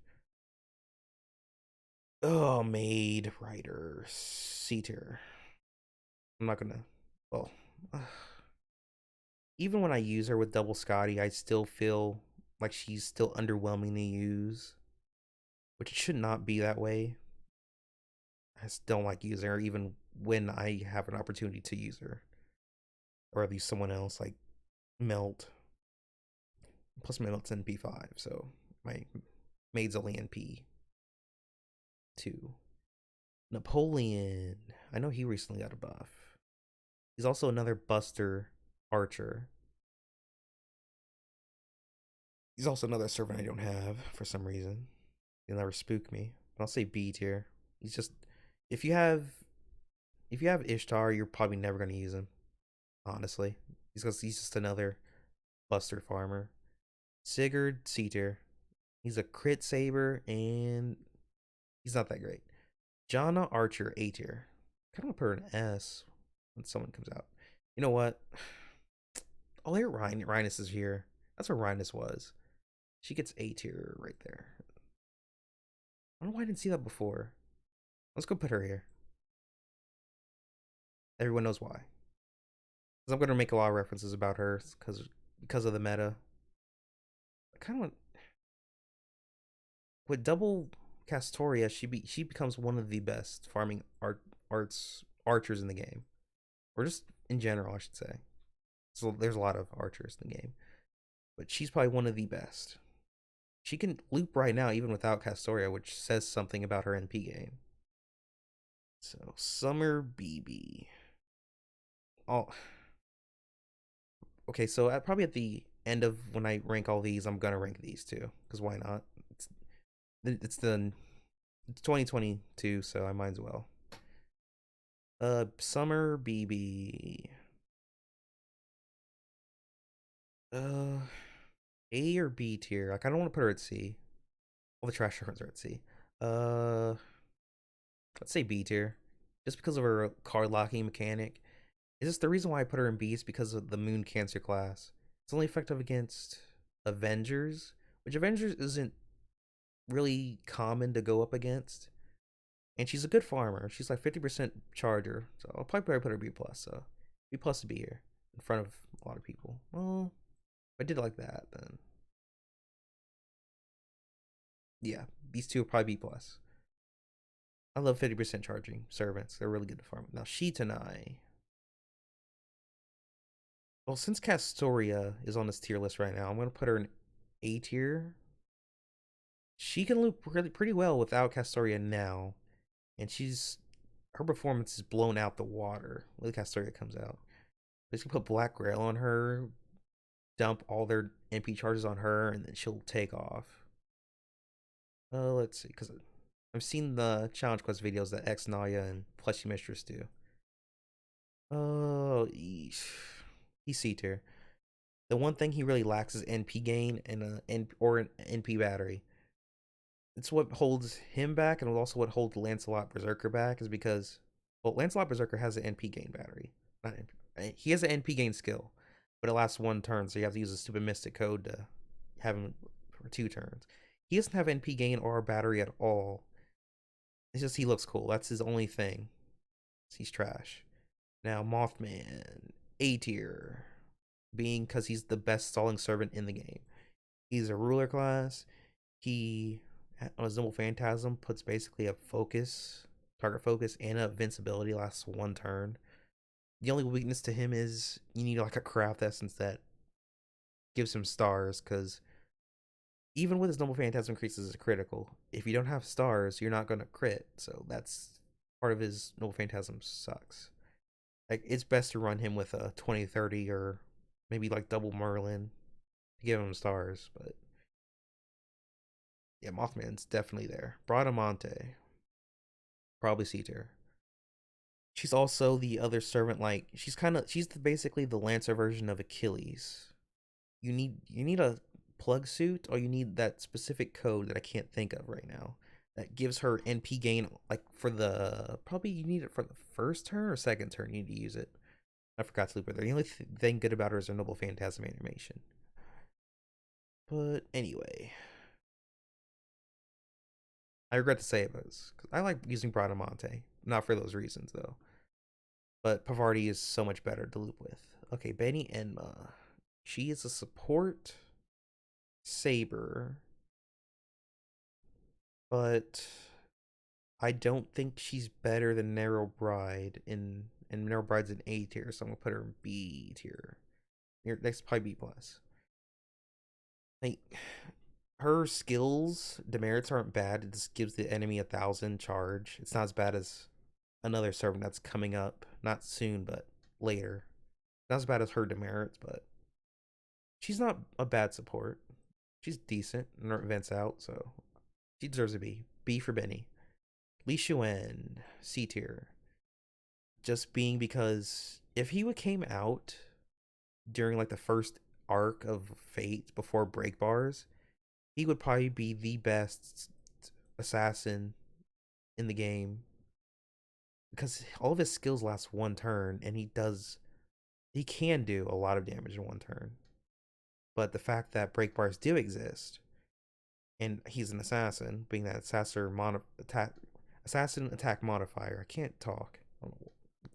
Oh, Maid Rider C tier. I'm not gonna. Well, even when I use her with Double Scotty, I still feel like she's still underwhelming to use, which it should not be that way. I just don't like using her, even when I have an opportunity to use her, or at least someone else like Melt. Plus, my Melt's NP5, so my Maid's only NP2. Napoleon. I know he recently got a buff. He's also another Buster Archer. He's also another servant I don't have for some reason. He'll never spook me. But I'll say B tier. He's just if you have Ishtar, you're probably never gonna use him. Honestly, he's just another Buster farmer. Sigurd C tier. He's a crit saber and he's not that great. Janna Archer A tier. Kind of put her an S when someone comes out. You know what? Oh, here Rhinus is here. That's where Rhinus was. She gets A tier right there. I don't know why I didn't see that before. Let's go put her here. Everyone knows why. Because I'm going to make a lot of references about her because of the meta. I kind of with double Castoria, she becomes one of the best farming archers in the game, or just in general, I should say. So there's a lot of archers in the game, but she's probably one of the best. She can loop right now even without Castoria, which says something about her NP game. So Summer BB. Oh, okay. So probably at the end of when I rank all these, I'm gonna rank these too, because why not? It's 2022, so I might as well. Summer BB. Uh, A or B tier? Like I don't want to put her at C. All the trash references are at C. Uh, let's say B tier, just because of her card locking mechanic. Is this the reason why I put her in B? Is because of the Moon Cancer class. It's only effective against Avengers, which Avengers isn't really common to go up against. And she's a good farmer. She's like 50% charger, so I'll probably put her B plus. So B plus to be here in front of a lot of people. Well, if I did like that, then yeah, these two will probably B plus. I love 50% charging servants. They're really good to farm. Now Shitanai. Well, since Castoria is on this tier list right now, I'm gonna put her in A tier. She can loop really pretty well without Castoria now, and her performance is blown out the water when Castoria comes out. Basically, put Black Grail on her, dump all their NP charges on her, and then she'll take off. Let's see, because I've seen the challenge quest videos that X Naya and Fleshy Mistress do. Oh, he's C tier. The one thing he really lacks is NP gain and an NP battery. It's what holds him back, and also what holds Lancelot Berserker back is because, well, Lancelot Berserker has an NP gain battery. Not NP, he has an NP gain skill, but it lasts one turn, so you have to use a stupid mystic code to have him for 2 turns. He doesn't have NP gain or a battery at all. It's just he looks cool. That's his only thing. He's trash. Now Mothman, A tier, being because he's the best stalling servant in the game. He's a ruler class. He on his Noble Phantasm puts basically a focus, target focus, and a invincibility lasts one turn. The only weakness to him is you need like a craft essence that gives him stars, because even with his Noble Phantasm increases his critical, if you don't have stars, you're not gonna crit. So that's part of his Noble Phantasm sucks. Like it's best to run him with a 20-30 or maybe like double Merlin to give him stars, but yeah, Mothman's definitely there. Bradamante, probably C tier. She's also the other servant. Like she's basically the Lancer version of Achilles. You need a plug suit, or you need that specific code that I can't think of right now that gives her NP gain. Like for the probably you need it for the first turn or second turn. You need to use it. I forgot to loop it there. The only thing good about her is her Noble Phantasm animation. But anyway, I regret to say it, because I like using Bradamante. Not for those reasons though. But Pavarti is so much better to loop with. Okay, Benny Enma. She is a support saber, but I don't think she's better than Narrow Bride and Narrow Bride's an A tier, so I'm gonna put her in B tier. Next probably B plus. Like her skills demerits aren't bad. It just gives the enemy 1,000 charge. It's not as bad as another servant that's coming up, not soon but later. Not as bad as her demerits, but she's not a bad support. She's decent and vents out, so she deserves a B. B for Benny. Li Shuen, C tier. Just being because if he would came out during like the first arc of Fate before break bars, he would probably be the best assassin in the game, because all of his skills last one turn, and he can do a lot of damage in one turn. But the fact that break bars do exist, and he's an assassin, being that assassin attack modifier. I can't talk.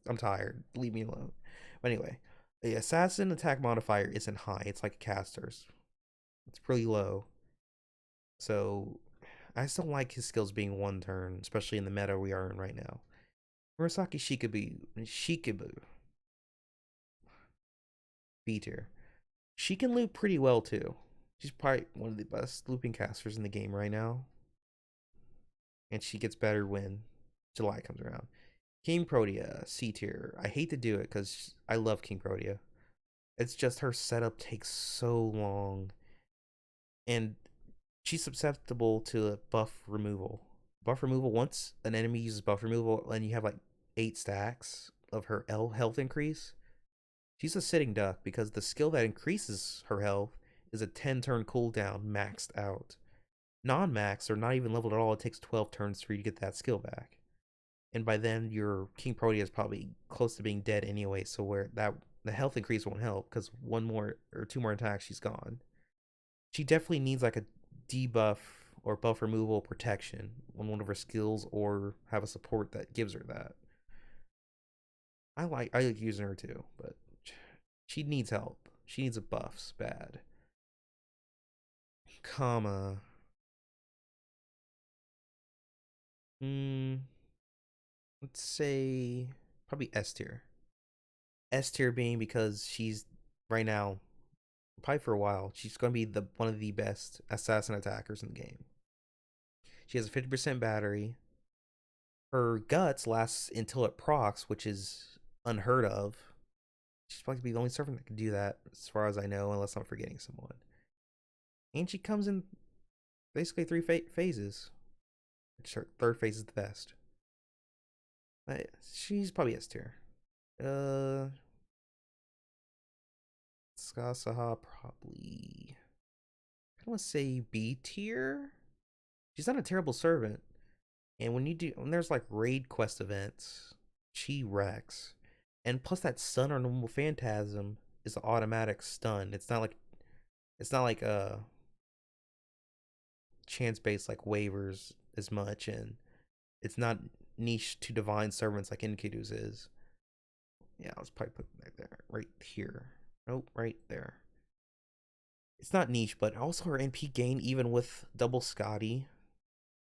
I'm tired. Leave me alone. But anyway, the assassin attack modifier isn't high. It's like a caster's. It's pretty low. So I still like his skills being one turn, especially in the meta we are in right now. Murasaki Shikabu, B tier. She can loop pretty well too. She's probably one of the best looping casters in the game right now, and she gets better when July comes around. King Protea, C tier. I hate to do it because I love King Protea. It's just her setup takes so long, and she's susceptible to buff removal. Buff removal, once an enemy uses buff removal and you have like 8 stacks of her L health increase, she's a sitting duck because the skill that increases her health is a 10 turn cooldown maxed out. Non max or not even leveled at all, it takes 12 turns for you to get that skill back. And by then your King Protea is probably close to being dead anyway, so where that the health increase won't help because one more or two more attacks, she's gone. She definitely needs like a debuff or buff removal protection on one of her skills, or have a support that gives her that. I like using her too, but she needs help. She needs a buffs bad. Comma. Hmm. Let's say probably S tier. S tier being because she's right now, probably for a while, she's going to be the one of the best assassin attackers in the game. She has a 50% battery. Her guts lasts until it procs, which is unheard of. She's probably be the only servant that can do that, as far as I know, unless I'm forgetting someone. And she comes in basically 3 phases. Which her third phase is the best. She's probably S tier. Uh, Skasaha probably. I want to say B tier. She's not a terrible servant, and when there's like raid quest events, she wrecks. And plus that stun or Noble Phantasm is an automatic stun. It's not like chance based like waivers as much, and it's not niche to divine servants like Enkidu's is. Yeah, I was probably putting that there, right here. Nope, right there. It's not niche, but also her NP gain, even with double Scotty,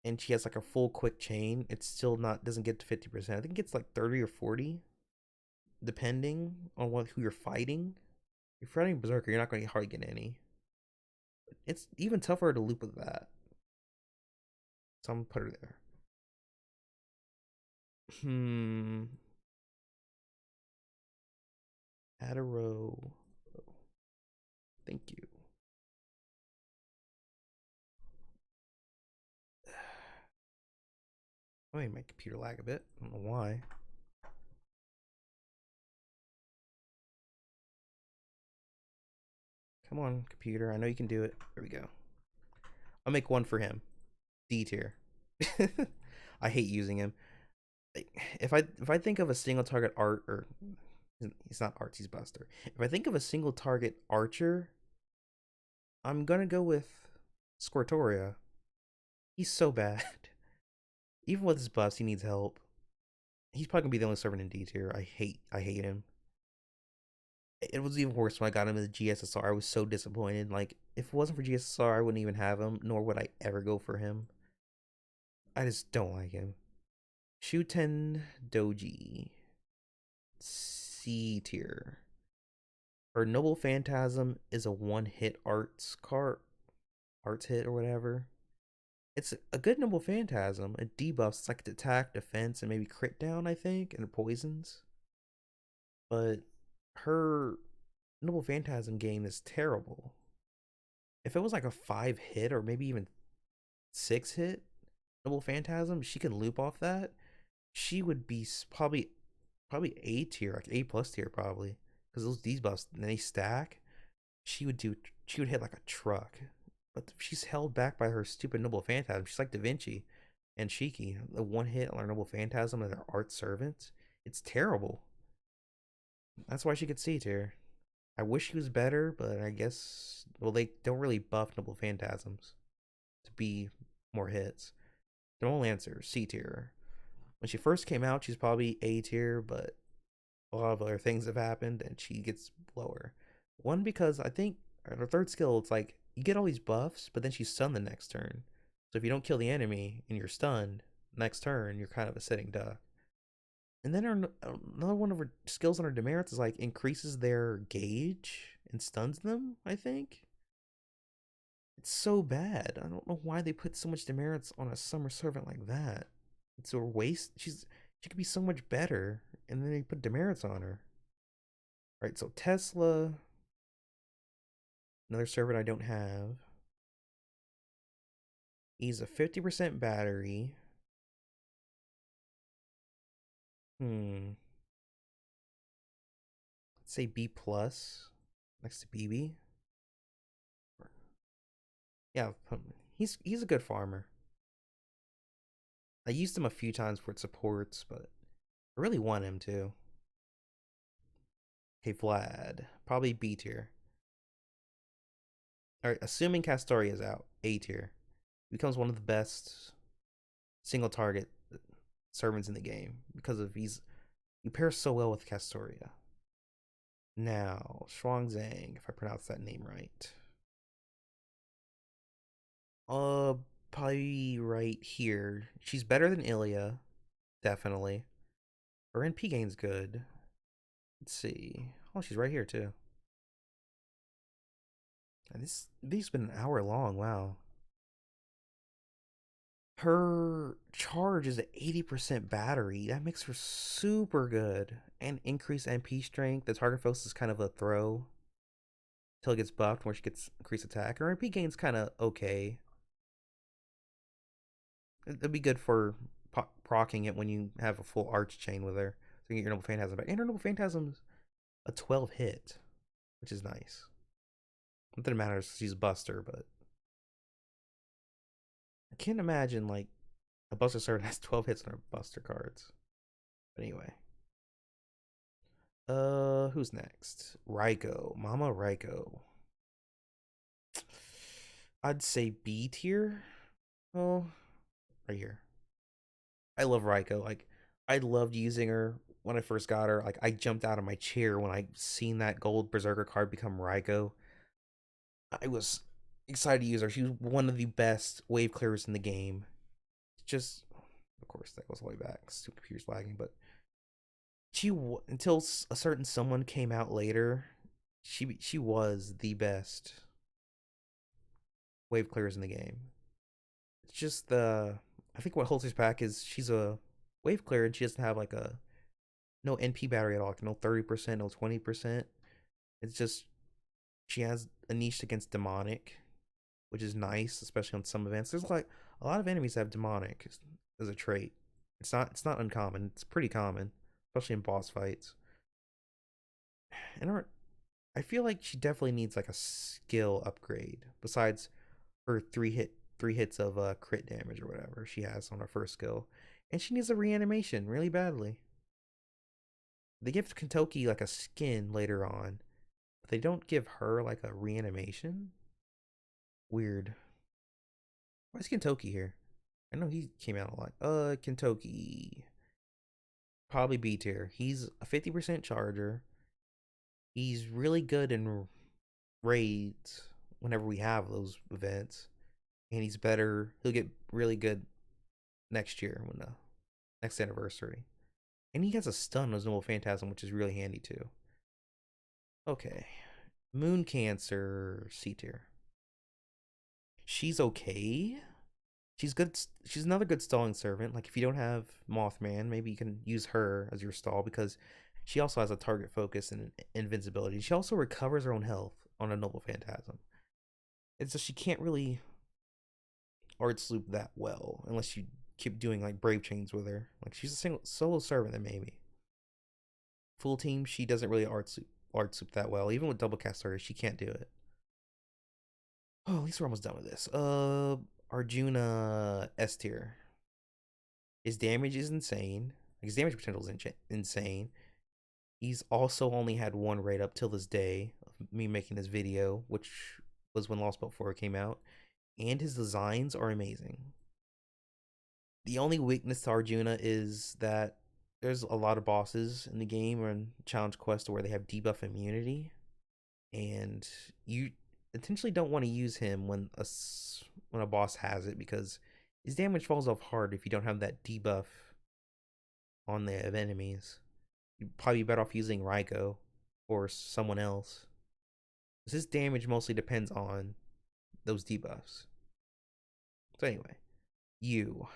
and she has like a full quick chain, it's still not doesn't get to 50%. I think it's like 30 or 40, depending on who you're fighting. If you're fighting Berserker, you're not going to hardly get any. It's even tougher to loop with that. So I'm gonna put her there. Add a row. Thank you. Oh, made my computer lag a bit. I don't know why. Come on, computer. I know you can do it. There we go. I'll make one for him. D tier. I hate using him. If I think of a single target art, or he's not arts, he's Buster. If I think of a single target archer, I'm gonna go with Squirtoria. He's so bad. Even with his buffs, he needs help. He's probably gonna be the only servant in D tier. I hate him. It was even worse when I got him in the GSSR. I was so disappointed. Like, if it wasn't for GSSR, I wouldn't even have him, nor would I ever go for him. I just don't like him. Shuten Doji. C tier. Her Noble Phantasm is a one-hit arts hit or whatever. It's a good Noble Phantasm. It debuffs. It's like attack, defense, and maybe crit down, I think, and poisons. But her Noble Phantasm game is terrible. If it was like a 5-hit or maybe even 6-hit Noble Phantasm, she could loop off that. She would be probably A tier, like A plus tier probably, because those debuffs and they stack. She would hit like a truck, but she's held back by her stupid Noble Phantasm. She's like Da Vinci and Shiki. The one hit on her Noble Phantasm and their art servants. It's terrible. That's why she could C tier. I wish she was better, but I guess, well, they don't really buff Noble Phantasms to be more hits. The only answer, C tier. When she first came out, she's probably A tier, but a lot of other things have happened and she gets lower. One, because I think her third skill, it's like you get all these buffs, but then she's stunned the next turn. So if you don't kill the enemy and you're stunned, next turn, you're kind of a sitting duck. And then another one of her skills on her demerits is like increases their gauge and stuns them, I think. It's so bad. I don't know why they put so much demerits on a summer servant like that. It's a waste. She could be so much better, and then they put demerits on her. Right, so Tesla, another servant I don't have. He's a 50% battery. Let's say B plus next to BB. Yeah, he's a good farmer. I used him a few times for supports, but I really want him too. Okay, Vlad, probably B tier. All right, assuming Castoria is out, A tier. Becomes one of the best single target servants in the game because of he pairs so well with Castoria. Now, Shuangzang, if I pronounce that name right. Uh, Probably right here. She's better than Ilya, definitely. Her NP gain's good. Let's see. Oh, she's right here too. And this video's been an hour long. Wow. Her charge is at 80% battery. That makes her super good. And increased NP strength. The target focus is kind of a throw until it gets buffed, where she gets increased attack. Her NP gain's kind of okay. It'd be good for procking it when you have a full arch chain with her. So you get your Noble Phantasm back. And her Noble Phantasm's a 12 hit, which is nice. Not that it matters, she's a Buster, but I can't imagine like a Buster servant has 12 hits on her Buster cards. But anyway. Who's next? Raiko. Mama Raiko. I'd say B tier. Oh, right here. I love Raiko. Like, I loved using her when I first got her. Like, I jumped out of my chair when I seen that gold Berserker card become Raiko. I was excited to use her. She was one of the best wave clearers in the game. Just, of course, that goes all the way back. Stupid computer's lagging, but until a certain someone came out later, she was the best wave clearers in the game. It's just I think what holds her back is she's a wave clearer and she doesn't have like a no NP battery at all. Like no 30%, no 20%. It's just she has a niche against demonic, which is nice, especially on some events. There's like a lot of enemies that have demonic as a trait. It's not uncommon. It's pretty common, especially in boss fights. And I feel like she definitely needs like a skill upgrade besides her three hits of crit damage or whatever she has on her first skill, and she needs a reanimation really badly. They give Kentoki like a skin later on, but they don't give her like a reanimation. Weird. Why is Kentoki here? I know he came out a lot. Kentoki. Probably B tier. He's a 50% charger. He's really good in raids whenever we have those events. And he's better. He'll get really good next year when the next anniversary. And he has a stun as Noble Phantasm, which is really handy too. Okay. Moon Cancer C tier. She's okay. She's good. She's another good stalling servant. Like if you don't have Mothman, maybe you can use her as your stall because she also has a target focus and invincibility. She also recovers her own health on a Noble Phantasm. It's just she can't really arts loop that well unless you keep doing like brave chains with her. Like she's a single solo servant then maybe. Full team, she doesn't really arts loop that well. Even with double cast her, she can't do it. Oh, at least we're almost done with this. Arjuna S tier. His damage is insane. His damage potential is insane. He's also only had one raid up till this day of me making this video, which was when Lost Belt 4 came out. And his designs are amazing. The only weakness to Arjuna is that there's a lot of bosses in the game or in Challenge Quest where they have debuff immunity, and you intentionally don't want to use him when a boss has it because his damage falls off hard if you don't have that debuff on the enemies. You'd probably be better off using Raiko or someone else. His damage mostly depends on those debuffs. So anyway, you.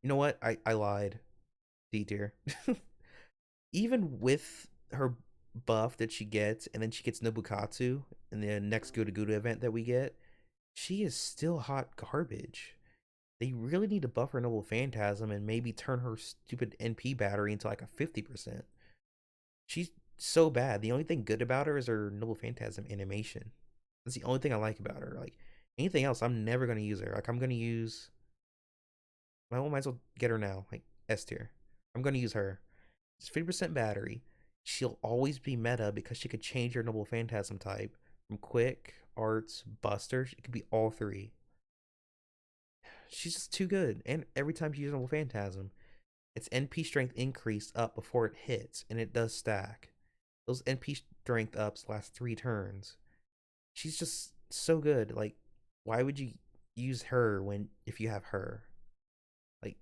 You know what? I lied. D tier. Even with her buff that she gets, and then she gets Nobukatsu in the next Guda Guda event that we get, she is still hot garbage. They really need to buff her Noble Phantasm and maybe turn her stupid NP battery into like a 50%. She's so bad. The only thing good about her is her Noble Phantasm animation. That's the only thing I like about her. Like anything else, I'm never gonna use her. Like I'm gonna use. I might as well get her now. Like S tier. I'm gonna use her. It's 50% battery. She'll always be meta because she could change her Noble Phantasm type from Quick, Arts, Buster. It could be all three. She's just too good. And every time she uses Noble Phantasm, its NP strength increase up before it hits, and it does stack. Those NP strength ups last 3 turns. She's just so good. Like, why would you use her when if you have her? Like,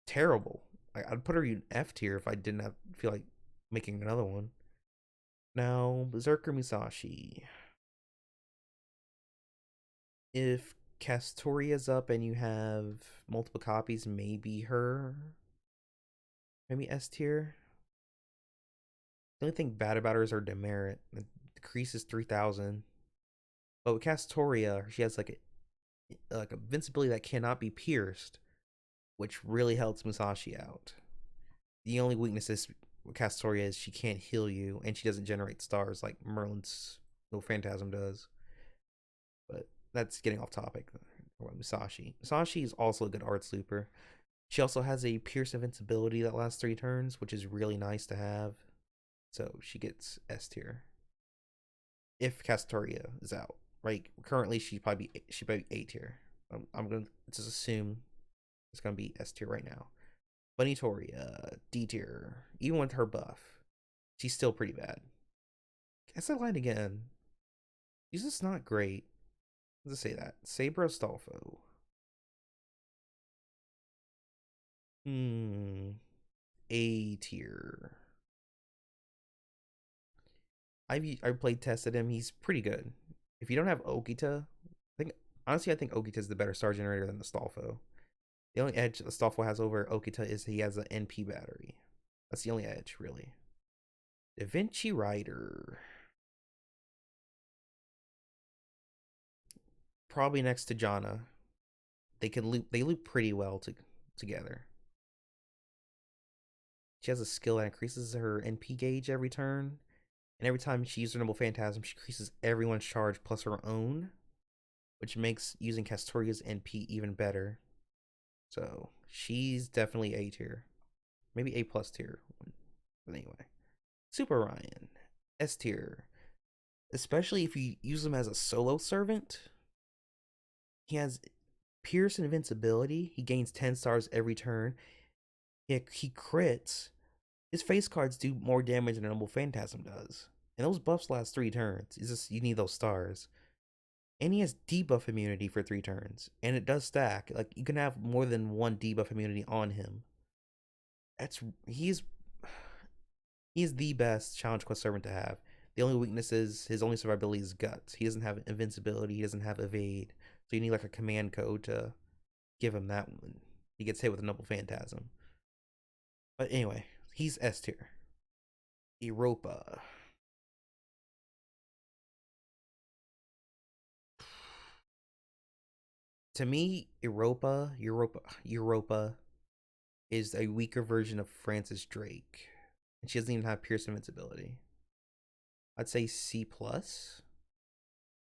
terrible. Like, I'd put her in F tier if I didn't feel like making another one. Now, Berserker Musashi. If Castoria's up and you have multiple copies, maybe her. Maybe S tier. The only thing bad about her is her demerit. It decreases 3,000. But with Castoria, she has like a invincibility that cannot be pierced, which really helps Musashi out. The only weakness is with Castoria is she can't heal you, and she doesn't generate stars like Merlin's little Phantasm does. But that's getting off topic. Musashi. Musashi is also a good arts looper. She also has a pierce invincibility that lasts 3 turns, which is really nice to have. So she gets S tier. If Castoria is out. Right? Currently she probably be A tier. I'm gonna just assume it's gonna be S tier right now. Bunny Toria, D tier. Even with her buff, she's still pretty bad. Guess I lied again. She's just not great. Let's say that. Saber Astolfo. A tier. I've played tested him. He's pretty good. If you don't have Okita, I think Okita's the better star generator than the Astolfo. The only edge Astolfo has over Okita is he has an NP battery. That's the only edge, really. Da Vinci Rider. Probably next to Janna. They loop pretty well together. She has a skill that increases her NP gauge every turn. And every time she uses her Noble Phantasm, she increases everyone's charge plus her own, which makes using Castoria's NP even better. So she's definitely A tier. Maybe A plus tier. But anyway. Super Ryan. S tier. Especially if you use him as a solo servant. He has Pierce and Invincibility. He gains 10 stars every turn. He crits. His face cards do more damage than a Noble Phantasm does. And those buffs last 3 turns. It's just you need those stars. And he has debuff immunity for 3 turns. And it does stack. Like you can have more than one debuff immunity on him. He's the best challenge quest servant to have. The only weakness is his only survivability is guts. He doesn't have invincibility, he doesn't have evade. So you need like a command code to give him that one. He gets hit with a Noble Phantasm. But anyway, he's S tier. Europa. To me, Europa is a weaker version of Francis Drake. And she doesn't even have Pierce Invincibility. I'd say C plus.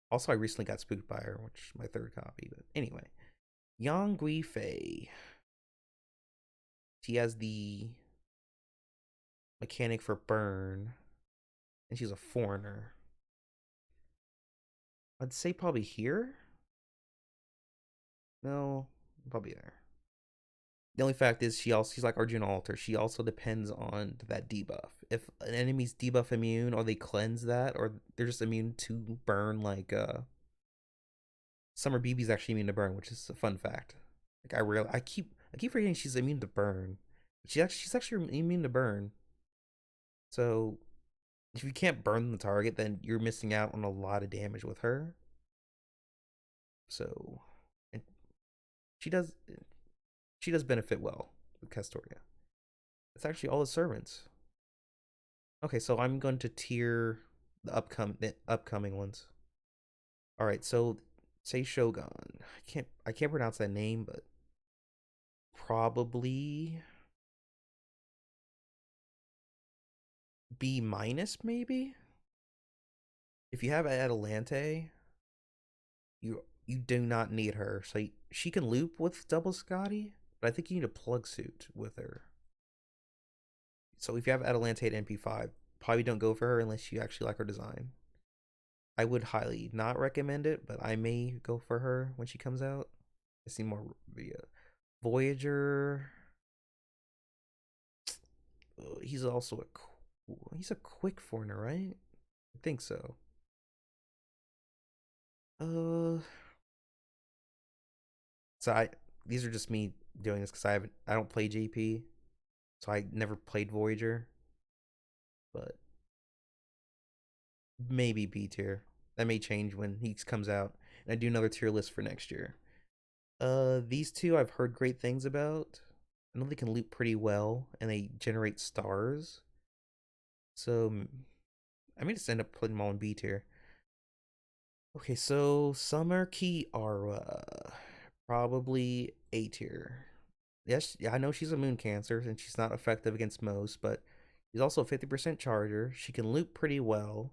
Also, I recently got spooked by her, which is my 3rd copy. But anyway, Yang Guifei. She has the mechanic for burn, and she's a foreigner. I'd say probably here. No, probably there. The only fact is she's like Arjuna Alter. She also depends on that debuff. If an enemy's debuff immune, or they cleanse that, or they're just immune to burn, like Summer BB's actually immune to burn, which is a fun fact. Like I keep forgetting she's immune to burn. She's actually immune to burn. So if you can't burn the target, then you're missing out on a lot of damage with her. So, and she does benefit well with Castoria. It's actually all the servants. Okay, so I'm going to tier the upcoming ones. All right, so say Shogun. I can't pronounce that name, but probably B minus maybe. If you have Atalante, you do not need her. So she can loop with double Scotty, but I think you need a plug suit with her. So if you have Atalante at NP5, probably don't go for her unless you actually like her design. I would highly not recommend it, but I may go for her when she comes out. I see more via Voyager. He's also he's a quick foreigner, right? I think so. Uh, so these are just me doing this because I don't play JP, so I never played Voyager, but maybe B tier. That may change when he comes out, and I do another tier list for next year. These two I've heard great things about. I know they can loop pretty well, and they generate stars. So I may just end up putting them all in B tier. Okay, so Summer Kiara, probably A tier. Yes, yeah, I know she's a moon cancer and she's not effective against most, but she's also a 50% charger. She can loop pretty well,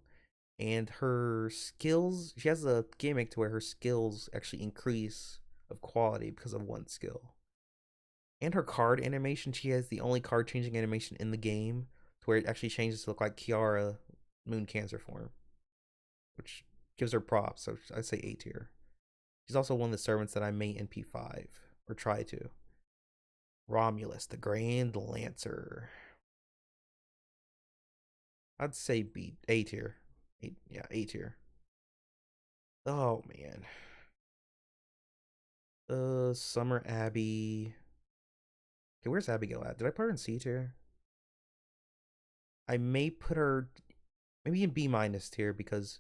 and her skills, she has a gimmick to where her skills actually increase of quality because of one skill. And her card animation, she has the only card changing animation in the game to where it actually changes to look like Kiara moon cancer form, which gives her props. So I say A tier. She's also one of the servants that I may NP5 or try to. Romulus, the Grand Lancer. I'd say A tier. Yeah, A tier. Oh man. Summer Abby. Okay, where's Abigail at? Did I put her in C tier? I may put her maybe in B minus tier because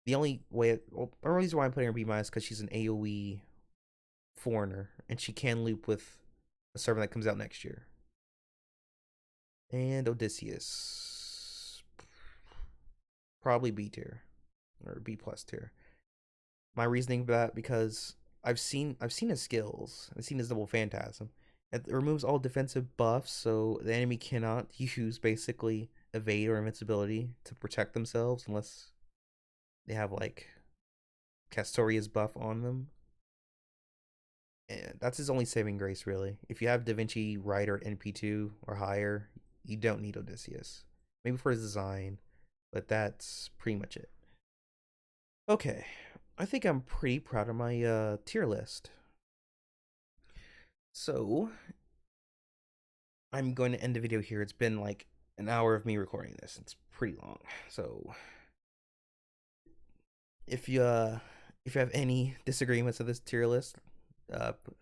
the only way, well, the reason why I'm putting her in B minus because she's an AOE foreigner and she can loop with a server that comes out next year. And Odysseus, probably B tier or B plus tier. My reasoning for that because I've seen his skills. I've seen his double phantasm. It removes all defensive buffs, so the enemy cannot use basically evade or invincibility to protect themselves unless they have like Castoria's buff on them. And that's his only saving grace, really. If you have Da Vinci Rider at NP2 or higher, you don't need Odysseus. Maybe for his design, but that's pretty much it. Okay, I think I'm pretty proud of my tier list. So I'm going to end the video here. It's been like an hour of me recording this. It's pretty long. So if you have any disagreements of this tier list,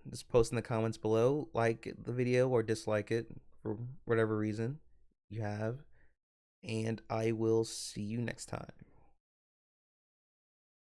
just post in the comments below. Like the video or dislike it for whatever reason you have, and I will see you next time.